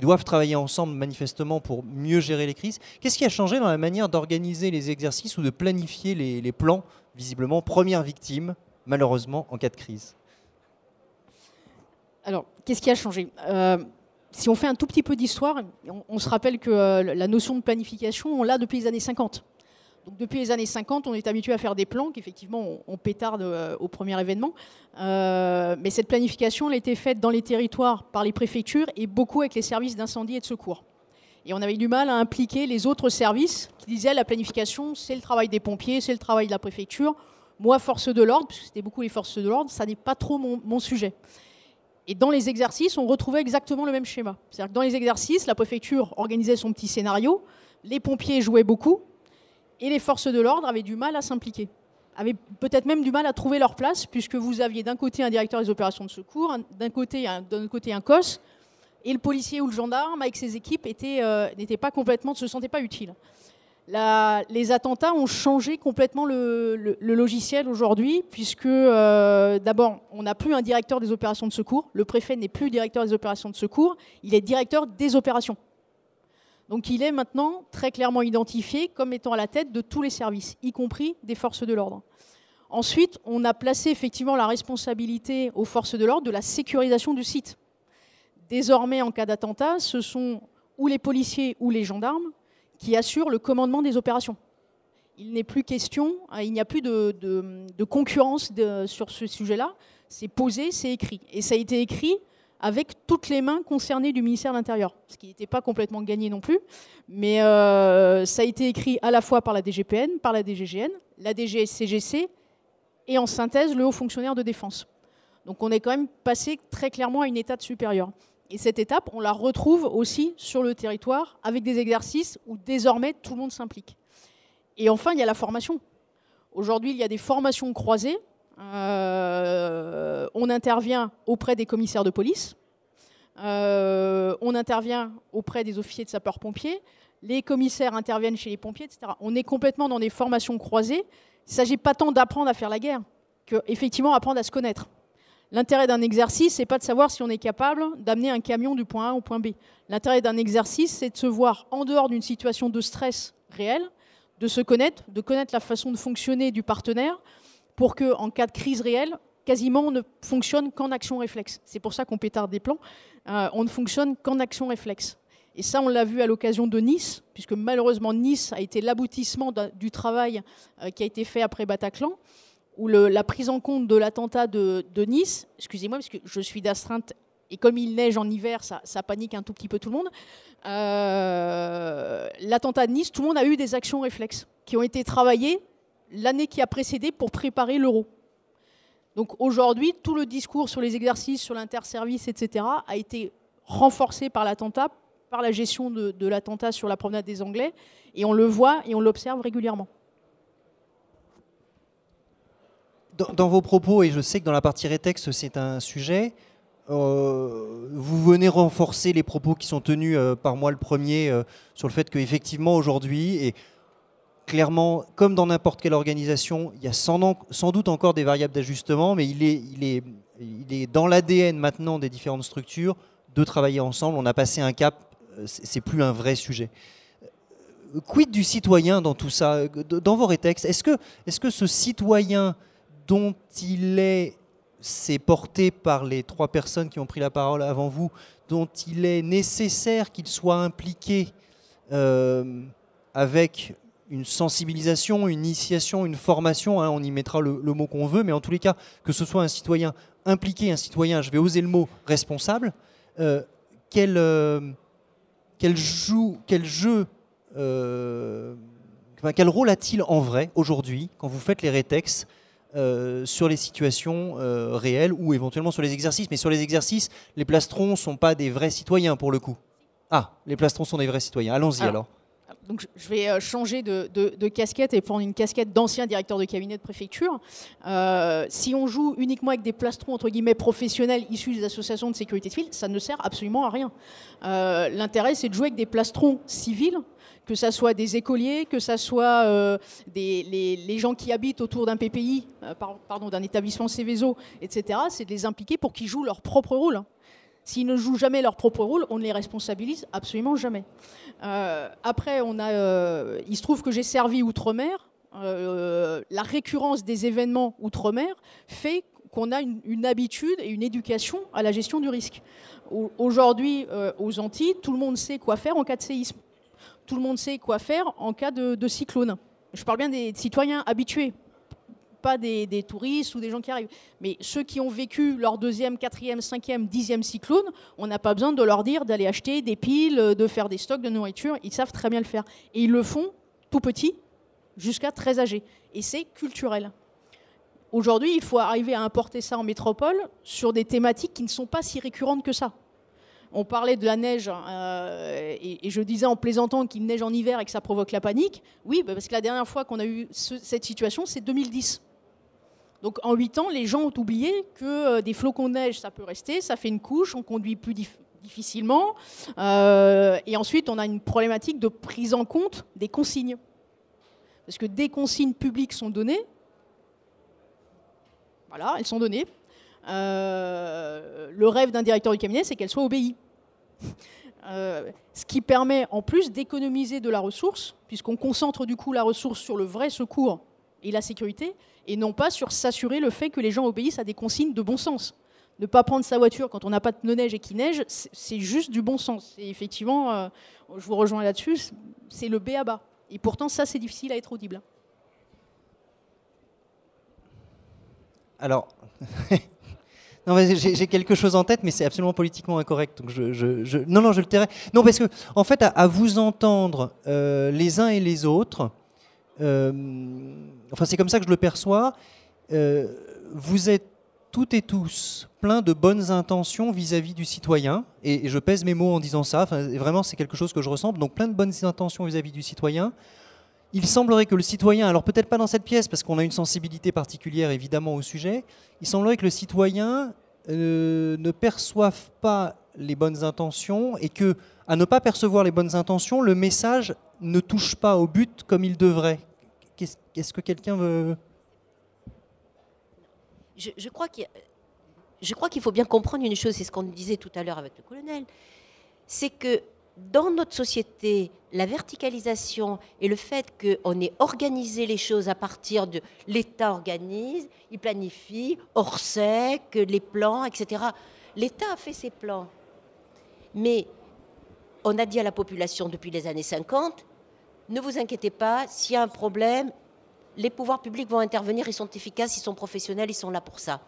doivent travailler ensemble manifestement pour mieux gérer les crises. Qu'est-ce qui a changé dans la manière d'organiser les exercices ou de planifier les plans, visiblement première victime, malheureusement, en cas de crise? Alors, qu'est-ce qui a changé ? Si on fait un tout petit peu d'histoire, on se rappelle que la notion de planification, on l'a depuis les années 50. Donc, depuis les années 50, on est habitué à faire des plans qu'effectivement on pétarde au premier événement. Mais cette planification, elle a été faite dans les territoires par les préfectures et beaucoup avec les services d'incendie et de secours. Et on avait du mal à impliquer les autres services qui disaient la planification, c'est le travail des pompiers, c'est le travail de la préfecture. Moi, force de l'ordre, puisque c'était beaucoup les forces de l'ordre, ça n'est pas trop mon sujet. Et dans les exercices, on retrouvait exactement le même schéma. C'est-à-dire que dans les exercices, la préfecture organisait son petit scénario, les pompiers jouaient beaucoup, et les forces de l'ordre avaient du mal à s'impliquer. Avaient peut-être même du mal à trouver leur place, puisque vous aviez d'un côté un directeur des opérations de secours, d'un côté un COS, et le policier ou le gendarme, avec ses équipes, n'était pas complètement, ne se sentait pas utile. Les attentats ont changé complètement le logiciel aujourd'hui, puisque d'abord, on n'a plus un directeur des opérations de secours. Le préfet n'est plus directeur des opérations de secours, il est directeur des opérations. Donc il est maintenant très clairement identifié comme étant à la tête de tous les services, y compris des forces de l'ordre. Ensuite, on a placé effectivement la responsabilité aux forces de l'ordre de la sécurisation du site. Désormais, en cas d'attentat, ce sont ou les policiers ou les gendarmes qui assurent le commandement des opérations. Il n'est plus question, il n'y a plus de concurrence sur ce sujet-là. C'est posé, c'est écrit. Et ça a été écrit avec toutes les mains concernées du ministère de l'Intérieur, ce qui n'était pas complètement gagné non plus. Mais ça a été écrit à la fois par la DGPN, par la DGGN, la DGSCGC et en synthèse le haut fonctionnaire de défense. Donc on est quand même passé très clairement à une étape supérieure. Et cette étape, on la retrouve aussi sur le territoire avec des exercices où désormais tout le monde s'implique. Et enfin, il y a la formation. Aujourd'hui, il y a des formations croisées. On intervient auprès des commissaires de police. On intervient auprès des officiers de sapeurs-pompiers. Les commissaires interviennent chez les pompiers, etc. On est complètement dans des formations croisées. Il ne s'agit pas tant d'apprendre à faire la guerre qu'effectivement apprendre à se connaître. L'intérêt d'un exercice, c'est pas de savoir si on est capable d'amener un camion du point A au point B. L'intérêt d'un exercice, c'est de se voir en dehors d'une situation de stress réel, de se connaître, de connaître la façon de fonctionner du partenaire pour qu'en cas de crise réelle, quasiment on ne fonctionne qu'en action réflexe. C'est pour ça qu'on pétarde des plans. On ne fonctionne qu'en action réflexe. Et ça, on l'a vu à l'occasion de Nice, puisque malheureusement Nice a été l'aboutissement du travail qui a été fait après Bataclan, où la prise en compte de l'attentat de Nice, excusez-moi parce que je suis d'astreinte et comme il neige en hiver, ça panique un tout petit peu tout le monde. L'attentat de Nice, tout le monde a eu des actions réflexes qui ont été travaillées l'année qui a précédé pour préparer l'euro. Donc aujourd'hui, tout le discours sur les exercices, sur l'interservice, etc. a été renforcé par l'attentat, par la gestion de l'attentat sur la promenade des Anglais, et on le voit et on l'observe régulièrement. Dans vos propos, et je sais que dans la partie rétexte, c'est un sujet, vous venez renforcer les propos qui sont tenus par moi le premier sur le fait qu'effectivement aujourd'hui, et clairement, comme dans n'importe quelle organisation, il y a sans doute encore des variables d'ajustement, mais il est dans l'ADN maintenant des différentes structures de travailler ensemble. On a passé un cap, c'est plus un vrai sujet. Quid du citoyen dans tout ça? Dans vos rétextes, est-ce que ce citoyen dont c'est porté par les 3 personnes qui ont pris la parole avant vous, dont il est nécessaire qu'il soit impliqué avec une sensibilisation, une initiation, une formation, hein, on y mettra le mot qu'on veut, mais en tous les cas, que ce soit un citoyen impliqué, un citoyen, je vais oser le mot, responsable, quel rôle a-t-il en vrai aujourd'hui quand vous faites les rétextes sur les situations réelles ou éventuellement sur les exercices? Mais sur les exercices, les plastrons ne sont pas des vrais citoyens pour le coup. Ah, les plastrons sont des vrais citoyens. Allons-y alors. Donc je vais changer de casquette et prendre une casquette d'ancien directeur de cabinet de préfecture. Si on joue uniquement avec des plastrons entre guillemets professionnels issus des associations de sécurité civile, ça ne sert absolument à rien. L'intérêt, c'est de jouer avec des plastrons civils, que ça soit des écoliers, que ça soit les gens qui habitent autour d'un PPI, d'un établissement Céveso, etc. C'est de les impliquer pour qu'ils jouent leur propre rôle. S'ils ne jouent jamais leur propre rôle, on ne les responsabilise absolument jamais. Après, il se trouve que j'ai servi Outre-mer. La récurrence des événements Outre-mer fait qu'on a une habitude et une éducation à la gestion du risque. Aujourd'hui, aux Antilles, tout le monde sait quoi faire en cas de séisme. Tout le monde sait quoi faire en cas de cyclone. Je parle bien des citoyens habitués, pas des touristes ou des gens qui arrivent. Mais ceux qui ont vécu leur 2e, 4e, 5e, 10e cyclone, on n'a pas besoin de leur dire d'aller acheter des piles, de faire des stocks de nourriture. Ils savent très bien le faire. Et ils le font tout petit jusqu'à très âgé. Et c'est culturel. Aujourd'hui, il faut arriver à importer ça en métropole sur des thématiques qui ne sont pas si récurrentes que ça. On parlait de la neige, et je disais en plaisantant qu'il neige en hiver et que ça provoque la panique. Oui, parce que la dernière fois qu'on a eu cette situation, c'est 2010. Donc en 8 ans, les gens ont oublié que des flocons de neige, ça peut rester, ça fait une couche, on conduit plus difficilement. Et ensuite, on a une problématique de prise en compte des consignes. Parce que des consignes publiques sont données, voilà, elles sont données. Le rêve d'un directeur du cabinet, c'est qu'elle soit obéie. Ce qui permet en plus d'économiser de la ressource, puisqu'on concentre du coup la ressource sur le vrai secours et la sécurité, et non pas sur s'assurer le fait que les gens obéissent à des consignes de bon sens. Ne pas prendre sa voiture quand on n'a pas de pneus neige et qu'il neige, c'est juste du bon sens. Et effectivement, je vous rejoins là-dessus, c'est le b à bas. Et pourtant, ça, c'est difficile à être audible. Alors, non, j'ai quelque chose en tête, mais c'est absolument politiquement incorrect. Donc non, je le tairai. Non, parce que, en fait, à vous entendre les uns et les autres, enfin, c'est comme ça que je le perçois, vous êtes toutes et tous plein de bonnes intentions vis-à-vis du citoyen, et je pèse mes mots en disant ça, enfin, vraiment, c'est quelque chose que je ressens, donc plein de bonnes intentions vis-à-vis du citoyen. Il semblerait que le citoyen, alors peut-être pas dans cette pièce, parce qu'on a une sensibilité particulière évidemment au sujet, il semblerait que le citoyen ne perçoive pas les bonnes intentions et que, à ne pas percevoir les bonnes intentions, le message ne touche pas au but comme il devrait. Qu'est-ce que quelqu'un veut... Je crois qu'il faut bien comprendre une chose, c'est ce qu'on disait tout à l'heure avec le colonel, c'est que dans notre société, la verticalisation et le fait qu'on ait organisé les choses à partir de l'État organise, il planifie, Orsec, les plans, etc. L'État a fait ses plans. Mais on a dit à la population depuis les années 50, ne vous inquiétez pas, s'il y a un problème, les pouvoirs publics vont intervenir, ils sont efficaces, ils sont professionnels, ils sont là pour ça.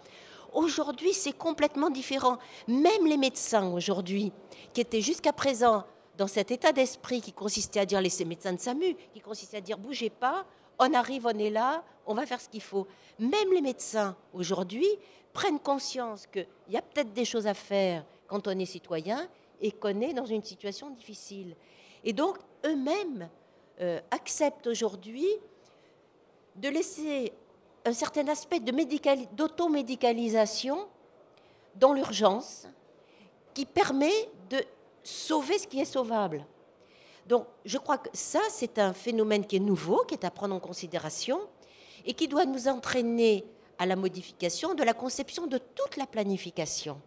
Aujourd'hui, c'est complètement différent. Même les médecins aujourd'hui, qui étaient jusqu'à présent dans cet état d'esprit qui consistait à dire, les médecins de SAMU, qui consistait à dire, bougez pas, on arrive, on est là, on va faire ce qu'il faut. Même les médecins, aujourd'hui, prennent conscience qu'il y a peut-être des choses à faire quand on est citoyen et qu'on est dans une situation difficile. Et donc, eux-mêmes acceptent aujourd'hui de laisser un certain aspect d'automédicalisation dans l'urgence qui permet de sauver ce qui est sauvable. Donc, je crois que ça, c'est un phénomène qui est nouveau, qui est à prendre en considération et qui doit nous entraîner à la modification de la conception de toute la planification.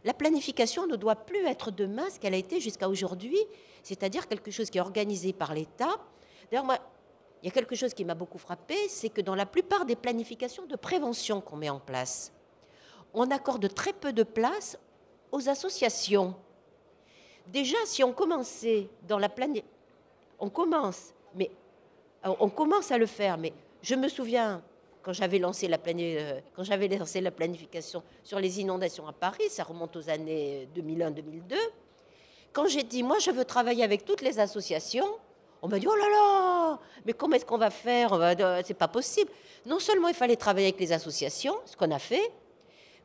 La planification ne doit plus être demain ce qu'elle a été jusqu'à aujourd'hui, c'est-à-dire quelque chose qui est organisé par l'État. D'ailleurs, moi, il y a quelque chose qui m'a beaucoup frappé, c'est que dans la plupart des planifications de prévention qu'on met en place, on accorde très peu de place aux associations. Déjà, si on commençait dans la on commence à le faire, mais je me souviens, quand j'avais lancé la planification sur les inondations à Paris, ça remonte aux années 2001-2002, quand j'ai dit, moi, je veux travailler avec toutes les associations, on m'a dit, oh là là, mais comment est-ce qu'on va faire? C'est pas possible. Non seulement il fallait travailler avec les associations, ce qu'on a fait,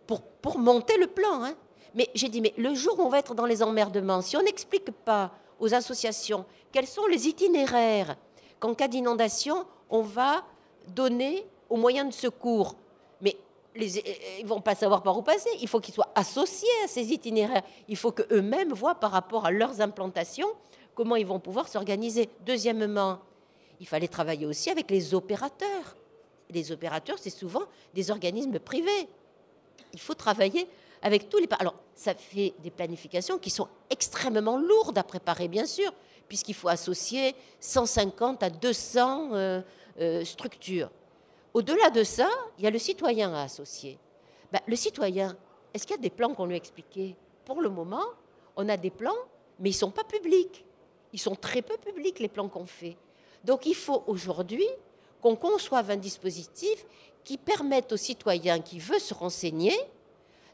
pour monter le plan, hein. Mais j'ai dit, mais le jour où on va être dans les emmerdements, si on n'explique pas aux associations quels sont les itinéraires qu'en cas d'inondation, on va donner aux moyens de secours, mais ils ne vont pas savoir par où passer. Il faut qu'ils soient associés à ces itinéraires. Il faut qu'eux-mêmes voient par rapport à leurs implantations comment ils vont pouvoir s'organiser. Deuxièmement, il fallait travailler aussi avec les opérateurs. Les opérateurs, c'est souvent des organismes privés. Il faut travailler avec tous les... Alors, ça fait des planifications qui sont extrêmement lourdes à préparer, bien sûr, puisqu'il faut associer 150 à 200 structures. Au-delà de ça, il y a le citoyen à associer. Le citoyen, est-ce qu'il y a des plans qu'on lui a expliqués? Pour le moment, on a des plans, mais ils ne sont pas publics. Ils sont très peu publics, les plans qu'on fait. Donc, il faut aujourd'hui qu'on conçoive un dispositif qui permette aux citoyens qui veulent se renseigner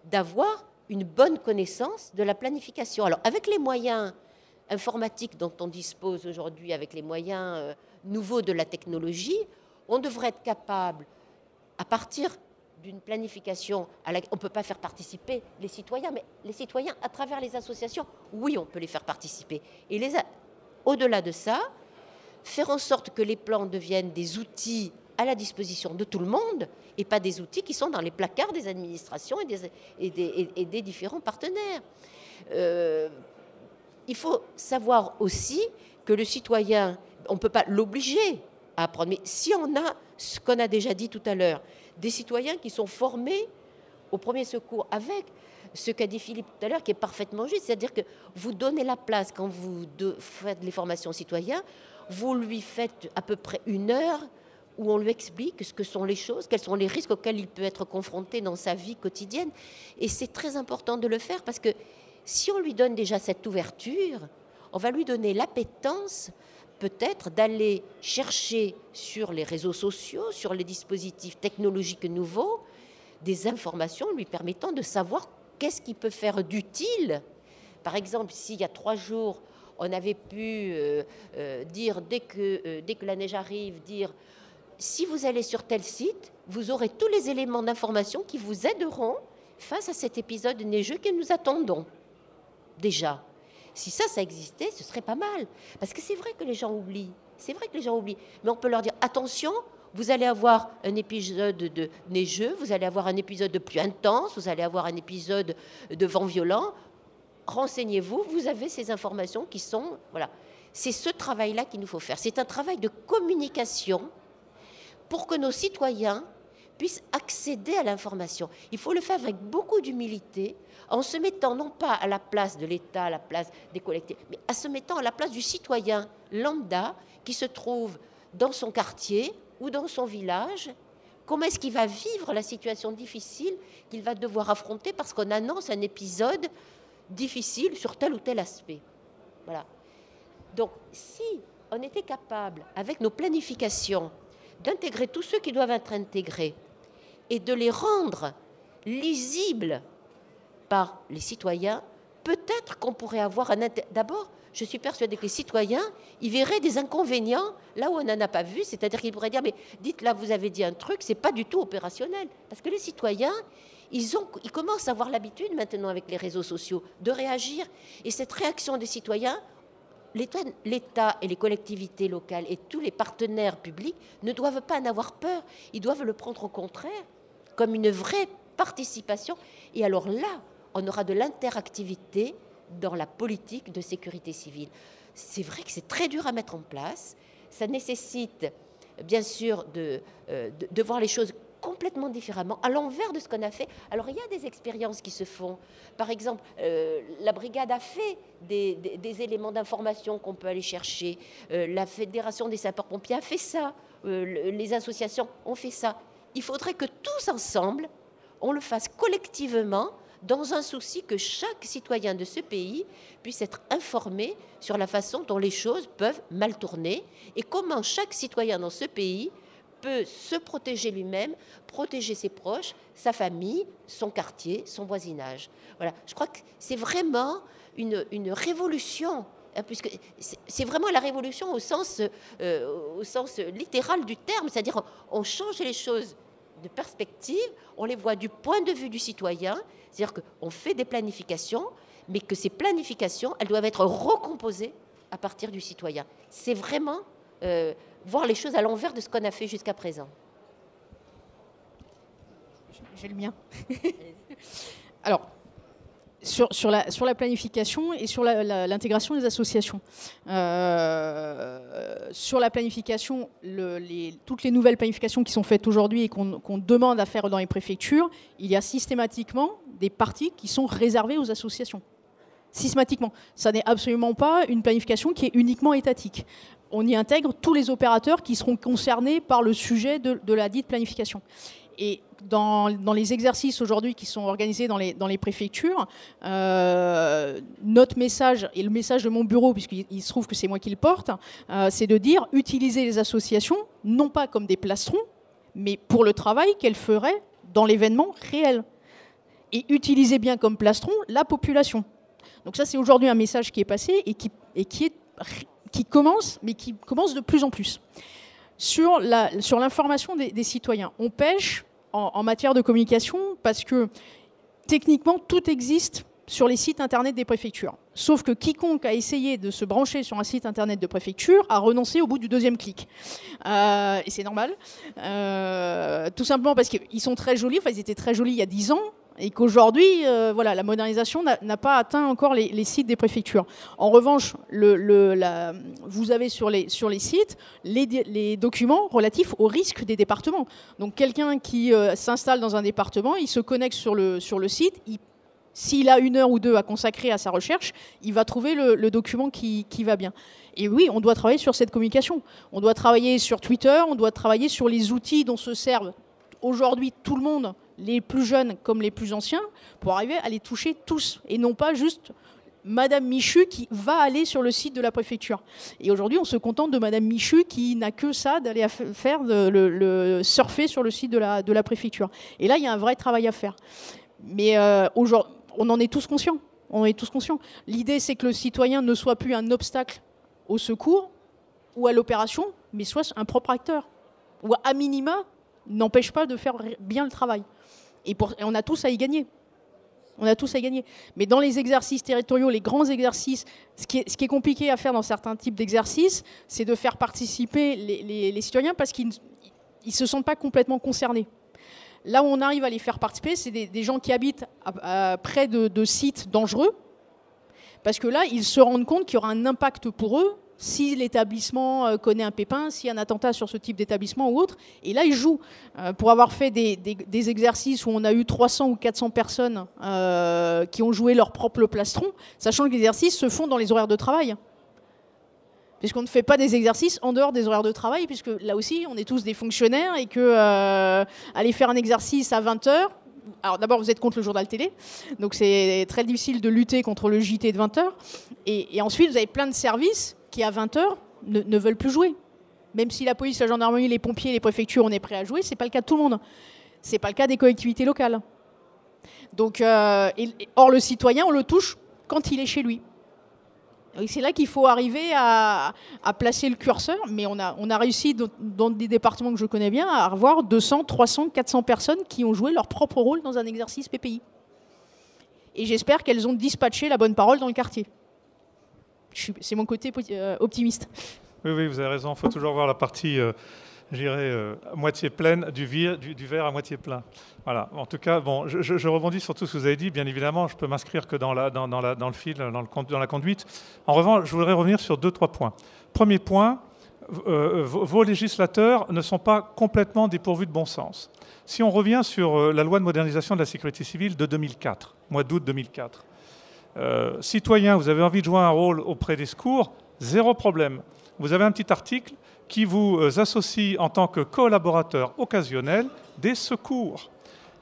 d'avoir une bonne connaissance de la planification. Alors, avec les moyens informatiques dont on dispose aujourd'hui, avec les moyens nouveaux de la technologie, on devrait être capable, à partir d'une planification on ne peut pas faire participer les citoyens, mais les citoyens, à travers les associations, oui, on peut les faire participer. Et au-delà de ça, faire en sorte que les plans deviennent des outils à la disposition de tout le monde et pas des outils qui sont dans les placards des administrations et des différents partenaires. Il faut savoir aussi que le citoyen, on ne peut pas l'obliger à apprendre, mais si on a, ce qu'on a déjà dit tout à l'heure, des citoyens qui sont formés au premier secours avec ce qu'a dit Philippe tout à l'heure, qui est parfaitement juste, c'est-à-dire que vous donnez la place quand vous faites les formations citoyens, vous lui faites à peu près 1 heure où on lui explique ce que sont les choses, quels sont les risques auxquels il peut être confronté dans sa vie quotidienne. Et c'est très important de le faire parce que si on lui donne déjà cette ouverture, on va lui donner l'appétence peut-être d'aller chercher sur les réseaux sociaux, sur les dispositifs technologiques nouveaux, des informations lui permettant de savoir qu'est-ce qui peut faire d'utile. Par exemple, s'il y a 3 jours, on avait pu dire, dès que la neige arrive, dire si vous allez sur tel site, vous aurez tous les éléments d'information qui vous aideront face à cet épisode neigeux que nous attendons. Déjà, si ça existait, ce serait pas mal. Parce que c'est vrai que les gens oublient. C'est vrai que les gens oublient. Mais on peut leur dire, attention, vous allez avoir un épisode de neigeux, vous allez avoir un épisode de pluie intense, vous allez avoir un épisode de vent violent. Renseignez-vous, vous avez ces informations qui sont... Voilà. C'est ce travail-là qu'il nous faut faire. C'est un travail de communication pour que nos citoyens puissent accéder à l'information. Il faut le faire avec beaucoup d'humilité, en se mettant non pas à la place de l'État, à la place des collectivités, mais en se mettant à la place du citoyen lambda qui se trouve dans son quartier ou dans son village. Comment est-ce qu'il va vivre la situation difficile qu'il va devoir affronter parce qu'on annonce un épisode difficile sur tel ou tel aspect. Voilà. Donc, si on était capable, avec nos planifications, d'intégrer tous ceux qui doivent être intégrés et de les rendre lisibles par les citoyens, peut-être qu'on pourrait avoir un... D'abord, je suis persuadée que les citoyens, ils verraient des inconvénients là où on n'en a pas vu, c'est-à-dire qu'ils pourraient dire, mais dites là, vous avez dit un truc, c'est pas du tout opérationnel. Parce que les citoyens, ils commencent à avoir l'habitude maintenant avec les réseaux sociaux de réagir. Et cette réaction des citoyens, l'État et les collectivités locales et tous les partenaires publics ne doivent pas en avoir peur. Ils doivent le prendre au contraire comme une vraie participation. Et alors là, on aura de l'interactivité dans la politique de sécurité civile. C'est vrai que c'est très dur à mettre en place. Ça nécessite, bien sûr, de voir les choses complètement différemment, à l'envers de ce qu'on a fait. Alors, il y a des expériences qui se font. Par exemple, la brigade a fait des éléments d'information qu'on peut aller chercher. La Fédération des sapeurs-pompiers a fait ça. Les associations ont fait ça. Il faudrait que tous ensemble, on le fasse collectivement dans un souci que chaque citoyen de ce pays puisse être informé sur la façon dont les choses peuvent mal tourner et comment chaque citoyen dans ce pays peut se protéger lui-même, protéger ses proches, sa famille, son quartier, son voisinage. Voilà. Je crois que c'est vraiment une révolution, hein, puisque c'est vraiment la révolution au sens littéral du terme, c'est-à-dire on change les choses de perspective, on les voit du point de vue du citoyen, c'est-à-dire qu'on fait des planifications, mais que ces planifications, elles doivent être recomposées à partir du citoyen. C'est vraiment voir les choses à l'envers de ce qu'on a fait jusqu'à présent. J'ai le mien. Alors, sur la planification et sur l'intégration des associations. Sur la planification, toutes les nouvelles planifications qui sont faites aujourd'hui et qu'on demande à faire dans les préfectures, il y a systématiquement des parties qui sont réservées aux associations. Systématiquement. Ça n'est absolument pas une planification qui est uniquement étatique. On y intègre tous les opérateurs qui seront concernés par le sujet de la dite planification. Et dans les exercices aujourd'hui qui sont organisés dans les préfectures, notre message, et le message de mon bureau, puisqu'il se trouve que c'est moi qui le porte, c'est de dire utiliser les associations, non pas comme des plastrons, mais pour le travail qu'elles feraient dans l'événement réel. Et utiliser bien comme plastron la population. Donc ça, c'est aujourd'hui un message qui est passé et qui commence, mais qui commence de plus en plus. Sur l'information des citoyens, on pêche en matière de communication parce que techniquement, tout existe sur les sites internet des préfectures. Sauf que quiconque a essayé de se brancher sur un site internet de préfecture a renoncé au bout du 2e clic. Et c'est normal. Tout simplement parce qu'ils sont très jolis, enfin ils étaient très jolis il y a 10 ans, et qu'aujourd'hui, voilà, la modernisation n'a pas atteint encore les sites des préfectures. En revanche, vous avez sur les sites les documents relatifs aux risques des départements. Donc quelqu'un qui s'installe dans un département, il se connecte sur le site, s'il a 1 heure ou 2 à consacrer à sa recherche, il va trouver le document qui va bien. Et oui, on doit travailler sur cette communication. On doit travailler sur Twitter, on doit travailler sur les outils dont se servent aujourd'hui tout le monde, les plus jeunes comme les plus anciens, pour arriver à les toucher tous. Et non pas juste Madame Michu qui va aller sur le site de la préfecture. Et aujourd'hui, on se contente de Madame Michu qui n'a que ça, d'aller faire le surfer sur le site de la préfecture. Et là, il y a un vrai travail à faire. Mais aujourd'hui, on en est tous conscients. On en est tous conscients. L'idée, c'est que le citoyen ne soit plus un obstacle au secours ou à l'opération, mais soit un propre acteur. Ou à minima, n'empêche pas de faire bien le travail. Et on a tous à y gagner. On a tous à y gagner. Mais dans les exercices territoriaux, les grands exercices, ce qui est compliqué à faire dans certains types d'exercices, c'est de faire participer les citoyens parce qu'ils ne se sentent pas complètement concernés. Là où on arrive à les faire participer, c'est des gens qui habitent près de sites dangereux, parce que là, ils se rendent compte qu'il y aura un impact pour eux si l'établissement connaît un pépin, s'il y a un attentat sur ce type d'établissement ou autre. Et là, ils jouent. Pour avoir fait des exercices où on a eu 300 ou 400 personnes qui ont joué leur propre plastron, sachant que les exercices se font dans les horaires de travail. Puisqu'on ne fait pas des exercices en dehors des horaires de travail, puisque là aussi, on est tous des fonctionnaires et que aller faire un exercice à 20h, alors d'abord, vous êtes contre le journal télé, donc c'est très difficile de lutter contre le JT de 20h. Et ensuite, vous avez plein de services qui, à 20h, ne veulent plus jouer. Même si la police, la gendarmerie, les pompiers, les préfectures, on est prêts à jouer, ce n'est pas le cas de tout le monde. Ce n'est pas le cas des collectivités locales. Donc, or, le citoyen, on le touche quand il est chez lui. Et c'est là qu'il faut arriver à placer le curseur, mais on a réussi dans des départements que je connais bien à avoir 200, 300, 400 personnes qui ont joué leur propre rôle dans un exercice PPI. Et j'espère qu'elles ont dispatché la bonne parole dans le quartier. C'est mon côté optimiste. Oui, vous avez raison, il faut toujours voir la partie, à moitié pleine du verre à moitié plein. Voilà. En tout cas, bon, je rebondis sur tout ce que vous avez dit. Bien évidemment, je peux m'inscrire que dans le fil, dans la conduite. En revanche, je voudrais revenir sur 2-3 points. Premier point, vos législateurs ne sont pas complètement dépourvus de bon sens. Si on revient sur la loi de modernisation de la sécurité civile de 2004, mois d'août 2004, citoyens, vous avez envie de jouer un rôle auprès des secours, zéro problème. Vous avez un petit article qui vous associe en tant que collaborateur occasionnel des secours.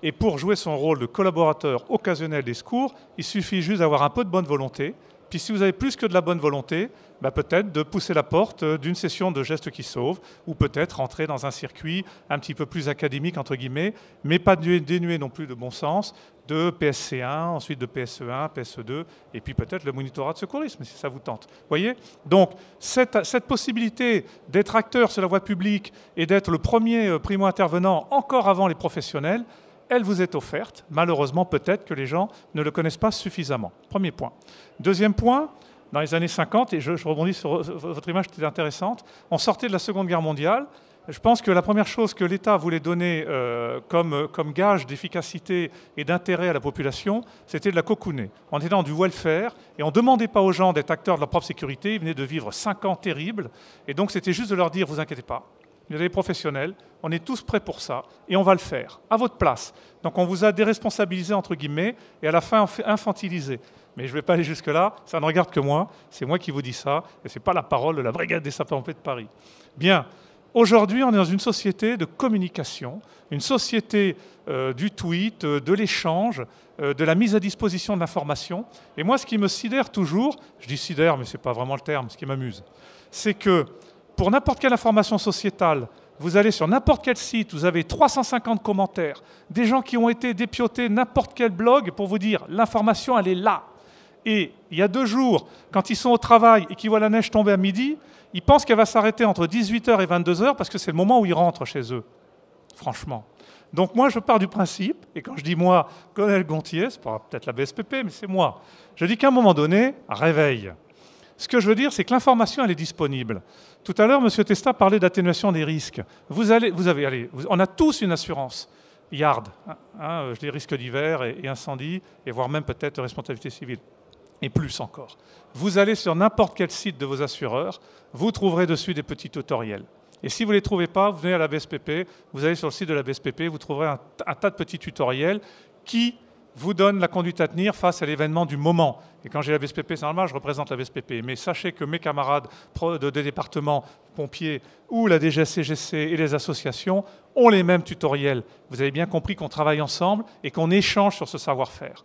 Et pour jouer son rôle de collaborateur occasionnel des secours, il suffit juste d'avoir un peu de bonne volonté. Puis si vous avez plus que de la bonne volonté, peut-être de pousser la porte d'une session de gestes qui sauvent, ou peut-être rentrer dans un circuit un petit peu plus académique, entre guillemets, mais pas dénué non plus de bon sens, de PSC1, ensuite de PSE1, PSE2, et puis peut-être le monitorat de secourisme, si ça vous tente. Vous voyez ? Donc, cette possibilité d'être acteur sur la voie publique et d'être le premier primo-intervenant encore avant les professionnels, elle vous est offerte. Malheureusement, peut-être que les gens ne le connaissent pas suffisamment. Premier point. Deuxième point, dans les années 50, et je rebondis sur votre image qui était intéressante, on sortait de la Seconde Guerre mondiale. Je pense que la première chose que l'État voulait donner comme gage d'efficacité et d'intérêt à la population, c'était de la cocooner. On était dans du welfare et on ne demandait pas aux gens d'être acteurs de leur propre sécurité. Ils venaient de vivre 5 ans terribles. Et donc, c'était juste de leur dire, vous inquiétez pas. Vous avez des professionnels, on est tous prêts pour ça, et on va le faire, à votre place. Donc on vous a déresponsabilisé, entre guillemets, et à la fin infantilisé. Mais je ne vais pas aller jusque-là, ça ne regarde que moi, c'est moi qui vous dis ça, et ce n'est pas la parole de la Brigade des sapeurs-pompiers de Paris. Bien, Aujourd'hui, on est dans une société de communication, une société du tweet, de l'échange, de la mise à disposition de l'information. Et moi, ce qui me sidère toujours, je dis sidère, mais ce n'est pas vraiment le terme, ce qui m'amuse, c'est que pour n'importe quelle information sociétale, vous allez sur n'importe quel site, vous avez 350 commentaires, des gens qui ont été dépiotés n'importe quel blog pour vous dire l'information, elle est là. Et il y a 2 jours, quand ils sont au travail et qu'ils voient la neige tomber à midi, ils pensent qu'elle va s'arrêter entre 18h et 22h parce que c'est le moment où ils rentrent chez eux. Franchement. Donc moi, je pars du principe, et quand je dis moi, Colonel Gontier, c'est pas peut-être la BSPP, mais c'est moi, je dis qu'à un moment donné, réveille. Ce que je veux dire, c'est que l'information, elle est disponible. Tout à l'heure, M. Testa parlait d'atténuation des risques. On a tous une assurance Yard, je dis risque d'hiver et incendie, et voire même peut-être responsabilité civile. Et plus encore. Vous allez sur n'importe quel site de vos assureurs, vous trouverez dessus des petits tutoriels. Et si vous ne les trouvez pas, vous venez à la BSPP, vous allez sur le site de la BSPP, vous trouverez un tas de petits tutoriels qui vous donnent la conduite à tenir face à l'événement du moment. Et quand j'ai la BSPP, c'est normal, je représente la BSPP. Mais sachez que mes camarades des départements pompiers ou la DGSCGC et les associations ont les mêmes tutoriels. Vous avez bien compris qu'on travaille ensemble et qu'on échange sur ce savoir-faire.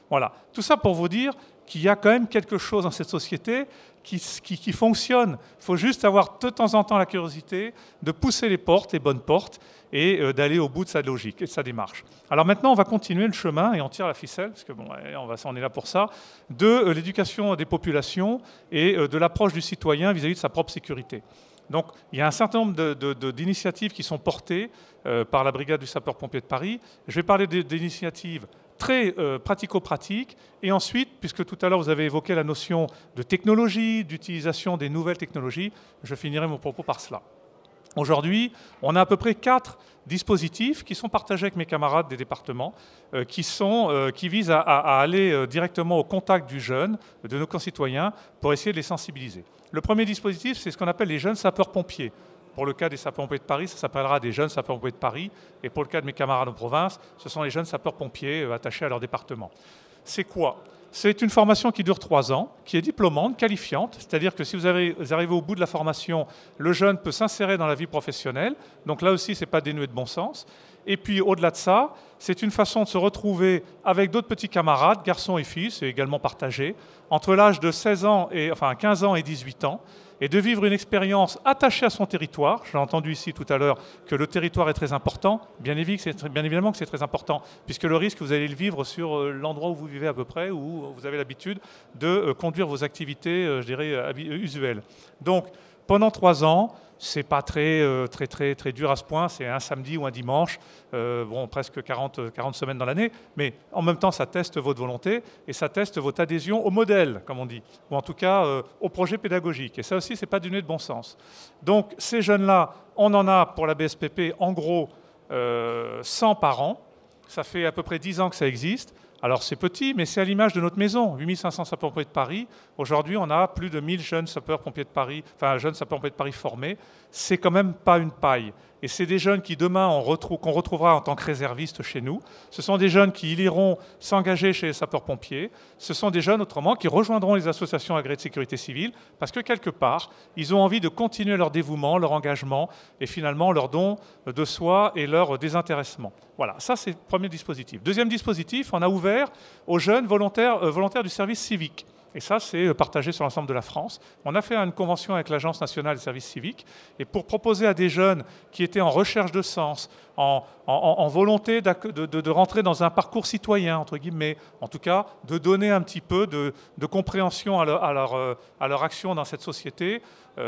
Voilà. Tout ça pour vous dire qu'il y a quand même quelque chose dans cette société qui fonctionne. Il faut juste avoir de temps en temps la curiosité de pousser les bonnes portes, et d'aller au bout de sa logique et de sa démarche. Alors maintenant, on va continuer le chemin, et on tire la ficelle, parce que bon, on est là pour ça, de l'éducation des populations et de l'approche du citoyen vis-à-vis de sa propre sécurité. Donc, il y a un certain nombre d'initiatives qui sont portées par la Brigade du sapeur-pompier de Paris. Je vais parler d'initiatives très pratico-pratiques, et ensuite, puisque tout à l'heure vous avez évoqué la notion de technologie, d'utilisation des nouvelles technologies, je finirai mon propos par cela. Aujourd'hui, on a à peu près 4 dispositifs qui sont partagés avec mes camarades des départements, qui visent à aller directement au contact du jeune, de nos concitoyens, pour essayer de les sensibiliser. Le premier dispositif, c'est ce qu'on appelle les jeunes sapeurs-pompiers. Pour le cas des sapeurs-pompiers de Paris, ça s'appellera des jeunes sapeurs-pompiers de Paris. Et pour le cas de mes camarades en province, ce sont les jeunes sapeurs-pompiers attachés à leur département. C'est quoi ? C'est une formation qui dure 3 ans, qui est diplômante, qualifiante, c'est-à-dire que si vous arrivez au bout de la formation, le jeune peut s'insérer dans la vie professionnelle. Donc là aussi, ce n'est pas dénué de bon sens. Et puis au-delà de ça, c'est une façon de se retrouver avec d'autres petits camarades, garçons et filles, c'est également partagé, entre l'âge de 15 ans et 18 ans, et de vivre une expérience attachée à son territoire. J'ai entendu ici tout à l'heure que le territoire est très important. Bien évidemment que c'est très important, puisque le risque, vous allez le vivre sur l'endroit où vous vivez à peu près, où vous avez l'habitude de conduire vos activités, je dirais, usuelles. Donc, pendant 3 ans, c'est pas très dur à ce point, c'est un samedi ou un dimanche, presque 40 semaines dans l'année, mais en même temps, ça teste votre volonté et ça teste votre adhésion au modèle, comme on dit, ou en tout cas au projet pédagogique. Et ça aussi, c'est pas d'une de bon sens. Donc, ces jeunes-là, on en a pour la BSPP, en gros, 100 par an. Ça fait à peu près 10 ans que ça existe. Alors c'est petit, mais c'est à l'image de notre maison. 8500 sapeurs-pompiers de Paris. Aujourd'hui, on a plus de 1000 jeunes sapeurs-pompiers de Paris, jeunes sapeurs-pompiers de Paris formés. C'est quand même pas une paille. Et c'est des jeunes qui demain, qu'on retrouvera en tant que réservistes chez nous. Ce sont des jeunes qui iront s'engager chez les sapeurs-pompiers. Ce sont des jeunes, autrement, qui rejoindront les associations agréées de sécurité civile parce que quelque part, ils ont envie de continuer leur dévouement, leur engagement et finalement leur don de soi et leur désintéressement. Voilà, ça c'est le premier dispositif. Deuxième dispositif, on a ouvert aux jeunes volontaires du service civique. Et ça, c'est partagé sur l'ensemble de la France. On a fait une convention avec l'Agence nationale des services civiques. Et pour proposer à des jeunes qui étaient en recherche de sens, en volonté de rentrer dans un parcours citoyen, entre guillemets, en tout cas, de donner un petit peu de compréhension à leur action dans cette société,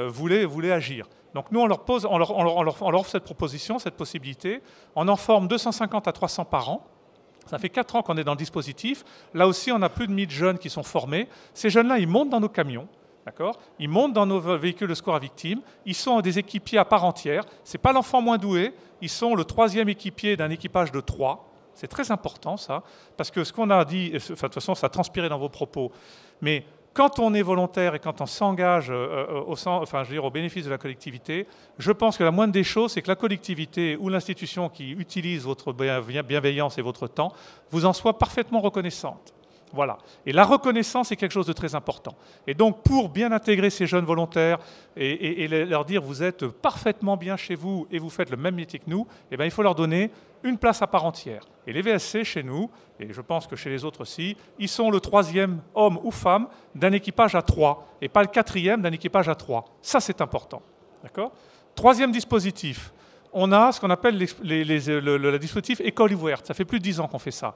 voulaient agir. Donc nous, on leur offre cette proposition, cette possibilité. On en forme 250 à 300 par an. Ça fait 4 ans qu'on est dans le dispositif. Là aussi, on a plus de 1000 jeunes qui sont formés. Ces jeunes-là, ils montent dans nos camions. D'accord ? Ils montent dans nos véhicules de secours à victimes. Ils sont des équipiers à part entière. Ce n'est pas l'enfant moins doué. Ils sont le 3e équipier d'un équipage de 3. C'est très important, ça. Parce que ce qu'on a dit, de toute façon, ça a transpiré dans vos propos. Mais quand on est volontaire et quand on s'engage au bénéfice de la collectivité, je pense que la moindre des choses, c'est que la collectivité ou l'institution qui utilise votre bienveillance et votre temps vous en soit parfaitement reconnaissante. Voilà. Et la reconnaissance est quelque chose de très important. Et donc, pour bien intégrer ces jeunes volontaires et leur dire vous êtes parfaitement bien chez vous et vous faites le même métier que nous, eh bien, il faut leur donner une place à part entière. Et les VSC, chez nous, et je pense que chez les autres aussi, ils sont le 3e homme ou femme d'un équipage à 3, et pas le 4e d'un équipage à 3. Ça, c'est important. D'accord ? 3e dispositif. On a ce qu'on appelle le dispositif école ouverte. Ça fait plus de 10 ans qu'on fait ça.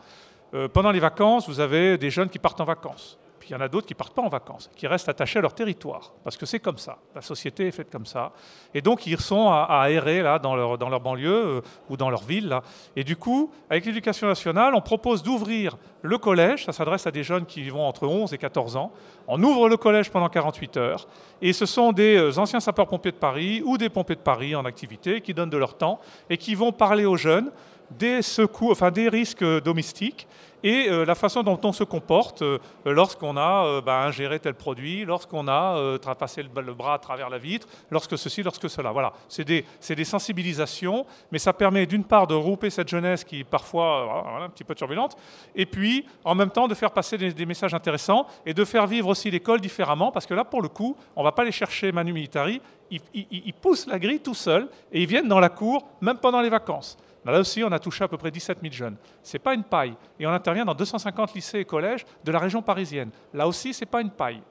Pendant les vacances, vous avez des jeunes qui partent en vacances. Puis il y en a d'autres qui ne partent pas en vacances, qui restent attachés à leur territoire, parce que c'est comme ça. La société est faite comme ça. Et donc, ils sont à errer là, dans leur banlieue ou dans leur ville. Là. Et du coup, avec l'Éducation nationale, on propose d'ouvrir le collège. Ça s'adresse à des jeunes qui vont entre 11 et 14 ans. On ouvre le collège pendant 48 heures. Et ce sont des anciens sapeurs-pompiers de Paris ou des pompiers de Paris en activité qui donnent de leur temps et qui vont parler aux jeunes des secours, enfin des risques domestiques et la façon dont on se comporte lorsqu'on a ingéré tel produit, lorsqu'on a passé le bras à travers la vitre, lorsque ceci, lorsque cela. Voilà, c'est des sensibilisations, mais ça permet d'une part de regrouper cette jeunesse qui est parfois un petit peu turbulente, et puis en même temps de faire passer des messages intéressants et de faire vivre aussi l'école différemment, parce que là, pour le coup, on ne va pas les chercher manu militari, ils poussent la grille tout seuls et ils viennent dans la cour, même pendant les vacances. Là aussi, on a touché à peu près 17 000 jeunes. Ce n'est pas une paille. Et on intervient dans 250 lycées et collèges de la région parisienne. Là aussi, ce n'est pas une paille.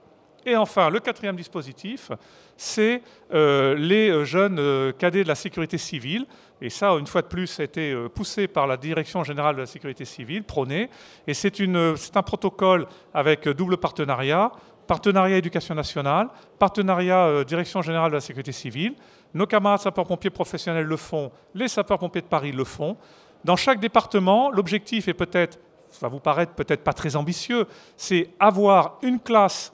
Et enfin, le 4e dispositif, c'est les jeunes cadets de la sécurité civile. Et ça, une fois de plus, ça a été poussé par la Direction générale de la sécurité civile, prôné. Et c'est un protocole avec double partenariat. Partenariat éducation nationale, partenariat direction générale de la sécurité civile. Nos camarades sapeurs-pompiers professionnels le font, les sapeurs-pompiers de Paris le font. Dans chaque département, l'objectif est peut-être, ça va vous paraître peut-être pas très ambitieux, c'est avoir une classe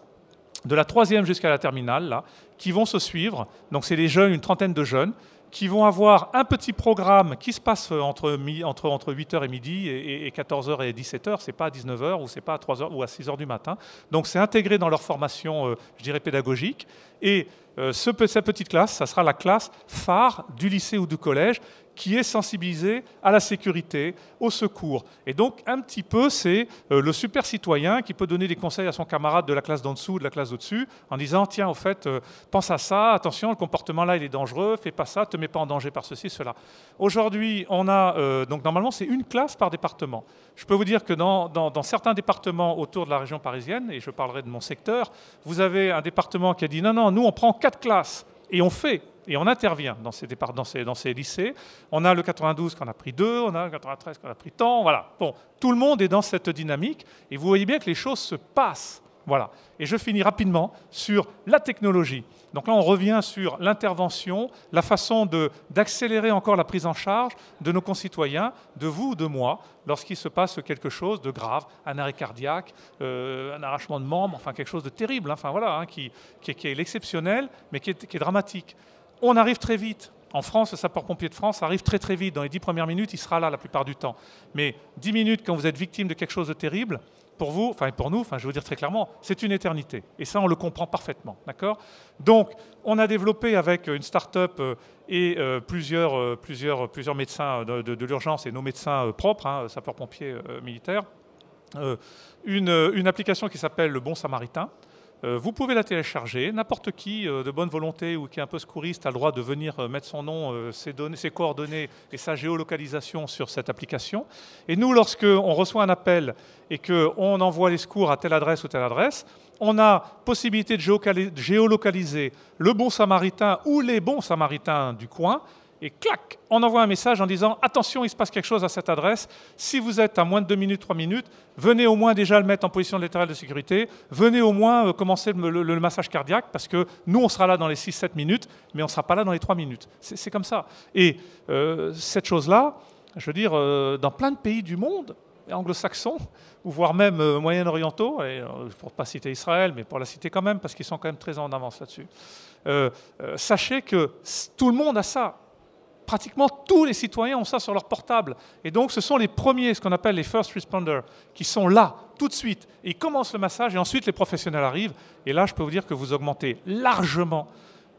de la 3e jusqu'à la terminale, là, qui vont se suivre. Donc c'est des jeunes, une trentaine de jeunes, qui vont avoir un petit programme qui se passe entre 8h et midi et 14h et 17h. Ce n'est pas à 19h ou ce n'est pas à 3h ou à 6h du matin. Donc c'est intégré dans leur formation, je dirais, pédagogique. Et cette petite classe, ça sera la classe phare du lycée ou du collège qui est sensibilisée à la sécurité, au secours. Et donc, un petit peu, c'est le super citoyen qui peut donner des conseils à son camarade de la classe d'en dessous, de la classe d'au-dessus, en disant, tiens, au fait, pense à ça, attention, le comportement là, il est dangereux, fais pas ça, te mets pas en danger par ceci, cela. Aujourd'hui, on a, donc normalement, c'est une classe par département. Je peux vous dire que dans certains départements autour de la région parisienne, et je parlerai de mon secteur, vous avez un département qui a dit, non, nous, on prend 4 classes, et on fait. Et on intervient dans ces lycées. On a le 92 qu'on a pris 2, on a le 93 qu'on a pris tant. Voilà. Bon, tout le monde est dans cette dynamique et vous voyez bien que les choses se passent. Voilà. Et je finis rapidement sur la technologie. Donc là, on revient sur l'intervention, la façon d'accélérer encore la prise en charge de nos concitoyens, de vous ou de moi, lorsqu'il se passe quelque chose de grave, un arrêt cardiaque, un arrachement de membre, enfin quelque chose de terrible, hein, enfin, voilà, hein, qui est l'exceptionnel, mais qui est dramatique. On arrive très vite. En France, le sapeur-pompier de France arrive très très vite. Dans les 10 premières minutes, il sera là la plupart du temps. Mais 10 minutes, quand vous êtes victime de quelque chose de terrible, pour vous, enfin pour nous, enfin je veux dire très clairement, c'est une éternité. Et ça, on le comprend parfaitement, d'accord ? Donc, on a développé avec une start-up et plusieurs médecins de l'urgence et nos médecins propres, hein, sapeurs-pompiers militaires, une application qui s'appelle le Bon Samaritain. Vous pouvez la télécharger. N'importe qui de bonne volonté ou qui est un peu secouriste a le droit de venir mettre son nom, ses coordonnées et sa géolocalisation sur cette application. Et nous, lorsqu'on reçoit un appel et qu'on envoie les secours à telle adresse ou telle adresse, on a possibilité de géolocaliser le Bon Samaritain ou les bons Samaritains du coin. Et clac, on envoie un message en disant « Attention, il se passe quelque chose à cette adresse. Si vous êtes à moins de 2 minutes, 3 minutes, venez au moins déjà le mettre en position latérale de sécurité. Venez au moins commencer le massage cardiaque parce que nous, on sera là dans les 6-7 minutes, mais on ne sera pas là dans les 3 minutes. » C'est comme ça. Et cette chose-là, je veux dire, dans plein de pays du monde, anglo-saxons, ou voire même moyen-orientaux, et pour ne pas citer Israël, mais pour la citer quand même, parce qu'ils sont quand même très en avance là-dessus, sachez que tout le monde a ça. Pratiquement tous les citoyens ont ça sur leur portable. Et donc, ce sont les premiers, ce qu'on appelle les first responders, qui sont là, tout de suite. Et ils commencent le massage, et ensuite, les professionnels arrivent. Et là, je peux vous dire que vous augmentez largement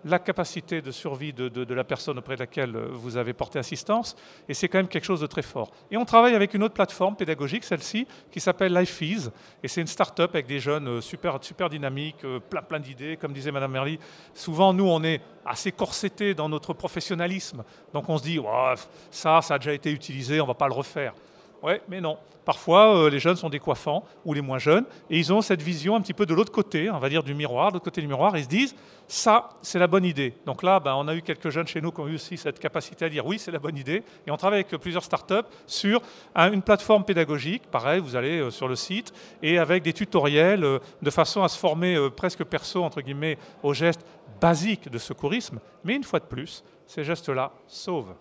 la capacité de survie de la personne auprès de laquelle vous avez porté assistance, et c'est quand même quelque chose de très fort. Et on travaille avec une autre plateforme pédagogique, celle-ci, qui s'appelle LifeEase, et c'est une start-up avec des jeunes super dynamiques, plein d'idées, comme disait Madame Merly. Souvent, nous, on est assez corsetés dans notre professionnalisme, donc on se dit, oh, ça a déjà été utilisé, on ne va pas le refaire. Ouais, mais non. Parfois, les jeunes sont décoiffants, ou les moins jeunes, et ils ont cette vision un petit peu de l'autre côté, on va dire du miroir, de l'autre côté du miroir, et ils se disent, ça, c'est la bonne idée. Donc là, on a eu quelques jeunes chez nous qui ont eu aussi cette capacité à dire, oui, c'est la bonne idée, et on travaille avec plusieurs startups sur une plateforme pédagogique, pareil, vous allez sur le site, et avec des tutoriels, de façon à se former presque perso, entre guillemets, aux gestes basiques de secourisme, mais une fois de plus, ces gestes-là sauvent.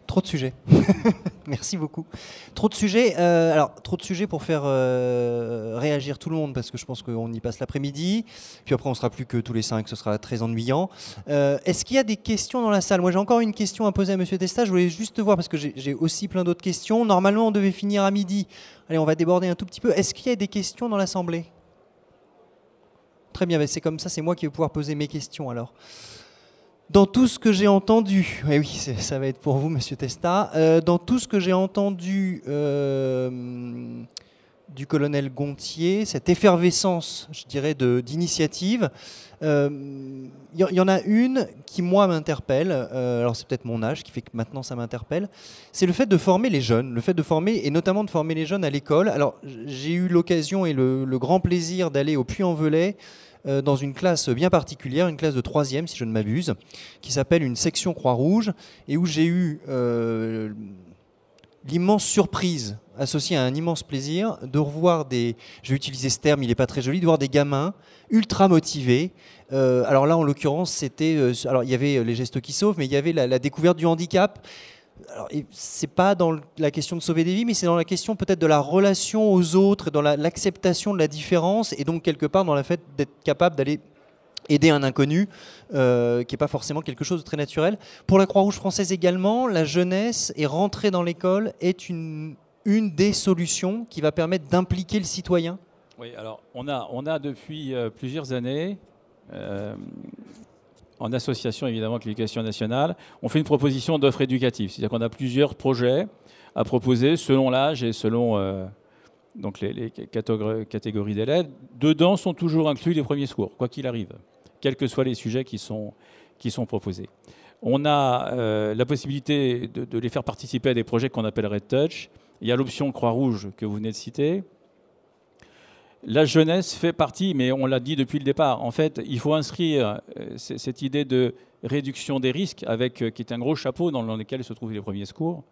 Trop de sujets. Merci beaucoup. Trop de sujets. Trop de sujets pour faire réagir tout le monde, parce que je pense qu'on y passe l'après-midi. Puis après, on ne sera plus que tous les 5, ce sera très ennuyant. Est-ce qu'il y a des questions dans la salle? Moi, j'ai encore une question à poser à Monsieur Testa. Je voulais juste voir, parce que j'ai aussi plein d'autres questions. Normalement, on devait finir à midi. Allez, on va déborder un tout petit peu. Est-ce qu'il y a des questions dans l'Assemblée? Très bien, c'est comme ça, c'est moi qui vais pouvoir poser mes questions alors. Dans tout ce que j'ai entendu, oui, ça va être pour vous, Monsieur Testa, dans tout ce que j'ai entendu du colonel Gontier, cette effervescence, je dirais, d'initiative, il y en a une qui, moi, m'interpelle, alors c'est peut-être mon âge qui fait que maintenant ça m'interpelle, c'est le fait de former les jeunes, le fait de former, et notamment de former les jeunes à l'école. Alors, j'ai eu l'occasion et le grand plaisir d'aller au Puy-en-Velay, dans une classe bien particulière, une classe de 3e si je ne m'abuse, qui s'appelle une section Croix-Rouge, et où j'ai eu l'immense surprise, associée à un immense plaisir, de revoir des, je vais utiliser ce terme, il n'est pas très joli, de voir des gamins ultra motivés. Alors là, en l'occurrence, c'était, alors il y avait les gestes qui sauvent, mais il y avait la découverte du handicap. Alors, c'est pas dans la question de sauver des vies, mais c'est dans la question peut-être de la relation aux autres, dans l'acceptation de la différence, et donc quelque part dans le fait d'être capable d'aller aider un inconnu, qui n'est pas forcément quelque chose de très naturel. Pour la Croix-Rouge française également, la jeunesse et rentrer dans l'école est une des solutions qui va permettre d'impliquer le citoyen. Oui, alors on a depuis plusieurs années, en association évidemment avec l'Éducation nationale, on fait une proposition d'offre éducative. C'est-à-dire qu'on a plusieurs projets à proposer selon l'âge et selon donc les catégories d'élèves. Dedans sont toujours inclus les premiers secours, quoi qu'il arrive, quels que soient les sujets qui sont proposés. On a la possibilité de les faire participer à des projets qu'on appelle Red Touch. Il y a l'option Croix-Rouge que vous venez de citer. La jeunesse fait partie, mais on l'a dit depuis le départ. En fait, il faut inscrire cette idée de réduction des risques, qui est un gros chapeau dans lequel se trouvent les premiers secours.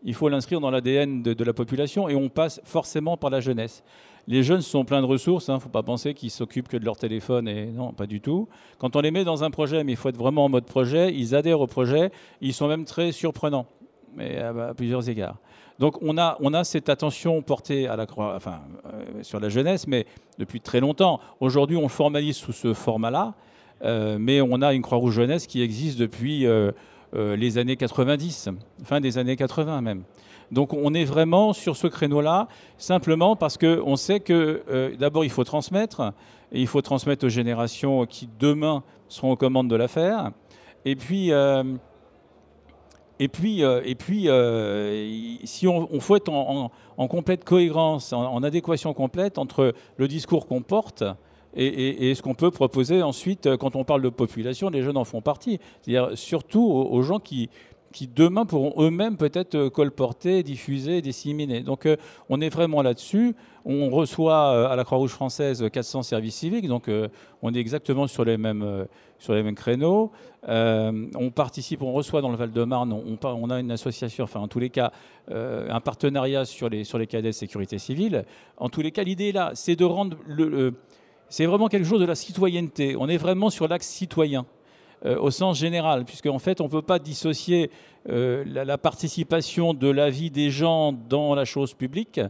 Il faut l'inscrire dans l'ADN de la population, et on passe forcément par la jeunesse. Les jeunes sont pleins de ressources, il ne faut pas penser qu'ils s'occupent que de leur téléphone, et non, pas du tout. Quand on les met dans un projet, mais il faut être vraiment en mode projet, ils adhèrent au projet, ils sont même très surprenants, mais à plusieurs égards. Donc on a cette attention portée à sur la jeunesse, mais depuis très longtemps. Aujourd'hui, on le formalise sous ce format-là, mais on a une Croix-Rouge jeunesse qui existe depuis les années 90, fin des années 80 même. Donc on est vraiment sur ce créneau-là, simplement parce qu'on sait que d'abord il faut transmettre, et il faut transmettre aux générations qui demain seront aux commandes de l'affaire, et puis si on faut être en complète cohérence, en adéquation complète entre le discours qu'on porte et ce qu'on peut proposer ensuite quand on parle de population, les jeunes en font partie. C'est-à-dire surtout aux gens qui demain pourront eux-mêmes peut-être colporter, diffuser, disséminer. Donc on est vraiment là-dessus. On reçoit à la Croix-Rouge française 400 services civiques, donc on est exactement sur les mêmes créneaux. On participe, on reçoit dans le Val-de-Marne, on a une association, enfin en tous les cas, un partenariat sur les cadets de sécurité civile. En tous les cas, l'idée là, c'est de rendre c'est vraiment quelque chose de la citoyenneté. On est vraiment sur l'axe citoyen. Au sens général, puisque en fait on ne peut pas dissocier la participation de la vie des gens dans la chose publique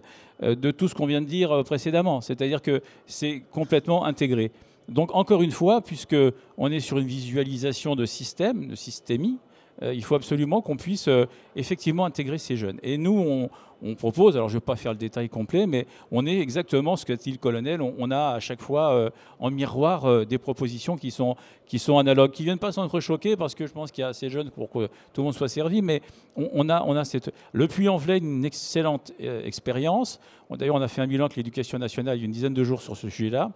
de tout ce qu'on vient de dire précédemment. C'est-à-dire que c'est complètement intégré. Donc encore une fois, puisqu'on est sur une visualisation de système, de systémie, il faut absolument qu'on puisse effectivement intégrer ces jeunes. Et nous, on propose, alors je ne vais pas faire le détail complet, mais on est exactement ce qu'a dit le colonel, on a à chaque fois en miroir des propositions qui sont analogues, qui ne viennent pas s'entrechoquer, parce que je pense qu'il y a assez jeunes pour que tout le monde soit servi, mais on a cette... Le Puy-en-Velay, une excellente expérience. D'ailleurs, on a fait un bilan avec l'Éducation nationale il y a une dizaine de jours sur ce sujet-là.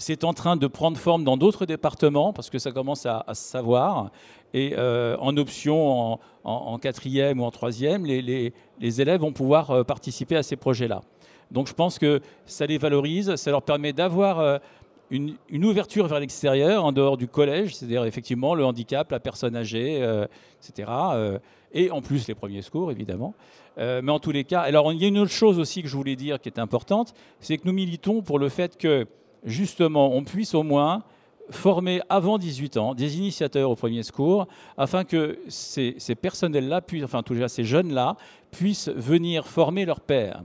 C'est en train de prendre forme dans d'autres départements, parce que ça commence à se savoir. Et en option, en quatrième ou en troisième, les élèves vont pouvoir participer à ces projets-là. Donc je pense que ça les valorise, ça leur permet d'avoir une ouverture vers l'extérieur, en dehors du collège, c'est-à-dire effectivement le handicap, la personne âgée, etc. Et en plus les premiers secours, évidemment. Mais en tous les cas, alors il y a une autre chose aussi que je voulais dire qui est importante, c'est que nous militons pour le fait que, justement, on puisse au moins former avant 18 ans des initiateurs au premier secours, afin que ces personnels-là, enfin en tous les cas ces jeunes-là, puissent venir former leurs pairs.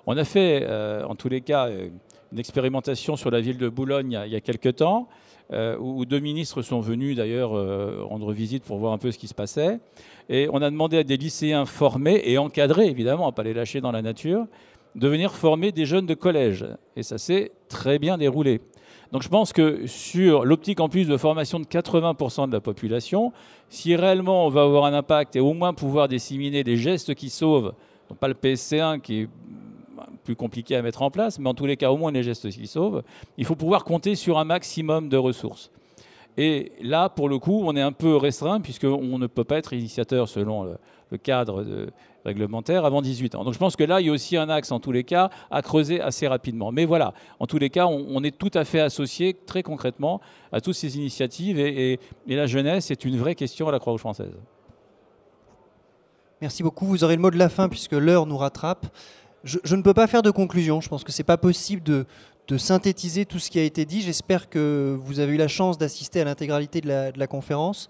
On a fait, en tous les cas, une expérimentation sur la ville de Boulogne il y a quelques temps, où 2 ministres sont venus d'ailleurs rendre visite pour voir un peu ce qui se passait. Et on a demandé à des lycéens formés et encadrés, évidemment, à ne pas les lâcher dans la nature, de venir former des jeunes de collège. Et ça s'est très bien déroulé. Donc je pense que sur l'optique en plus de formation de 80% de la population, si réellement on va avoir un impact et au moins pouvoir disséminer les gestes qui sauvent, donc pas le PSC1 qui est plus compliqué à mettre en place, mais en tous les cas au moins les gestes qui sauvent, il faut pouvoir compter sur un maximum de ressources. Et là, pour le coup, on est un peu restreint puisqu'on ne peut pas être initiateur selon le cadre réglementaire avant 18 ans. Donc je pense que là, il y a aussi un axe, en tous les cas, à creuser assez rapidement. Mais voilà, en tous les cas, on est tout à fait associé très concrètement à toutes ces initiatives et la jeunesse est une vraie question à la Croix-Rouge française. Merci beaucoup. Vous aurez le mot de la fin puisque l'heure nous rattrape. Je ne peux pas faire de conclusion. Je pense que ce n'est pas possible de synthétiser tout ce qui a été dit. J'espère que vous avez eu la chance d'assister à l'intégralité de la conférence.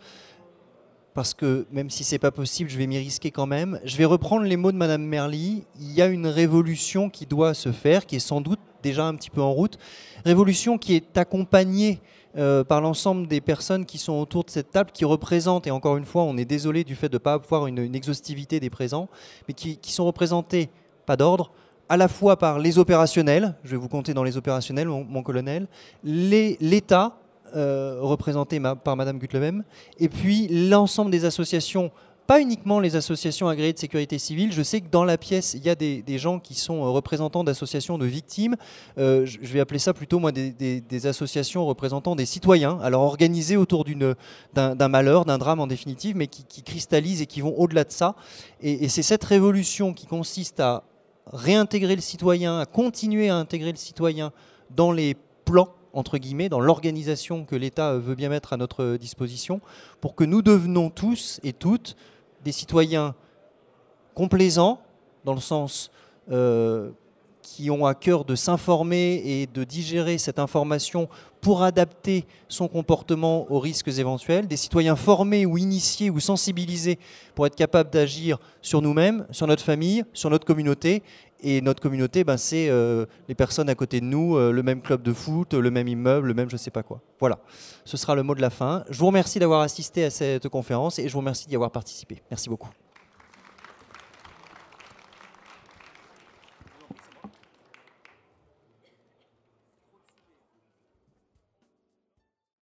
Parce que même si ce n'est pas possible, je vais m'y risquer quand même. Je vais reprendre les mots de Madame Merly. Il y a une révolution qui doit se faire, qui est sans doute déjà un petit peu en route. Révolution qui est accompagnée par l'ensemble des personnes qui sont autour de cette table, qui représentent, et encore une fois, on est désolé du fait de ne pas avoir une exhaustivité des présents, mais qui sont représentés, pas d'ordre, à la fois par les opérationnels, je vais vous compter dans les opérationnels, mon colonel, l'État, représenté par Madame Gutlevem, et puis l'ensemble des associations, pas uniquement les associations agréées de sécurité civile. Je sais que dans la pièce, il y a des gens qui sont représentants d'associations de victimes. Je vais appeler ça plutôt, moi, des associations représentant des citoyens, alors organisées autour d'un malheur, d'un drame en définitive, mais qui cristallisent et qui vont au-delà de ça. Et c'est cette révolution qui consiste à réintégrer le citoyen, à continuer à intégrer le citoyen dans les plans, entre guillemets, dans l'organisation que l'État veut bien mettre à notre disposition, pour que nous devenions tous et toutes des citoyens complaisants, dans le sens qui ont à cœur de s'informer et de digérer cette information pour adapter son comportement aux risques éventuels, des citoyens formés ou initiés ou sensibilisés pour être capables d'agir sur nous-mêmes, sur notre famille, sur notre communauté. Et notre communauté, c'est les personnes à côté de nous, le même club de foot, le même immeuble, le même je ne sais pas quoi. Voilà, ce sera le mot de la fin. Je vous remercie d'avoir assisté à cette conférence et je vous remercie d'y avoir participé. Merci beaucoup.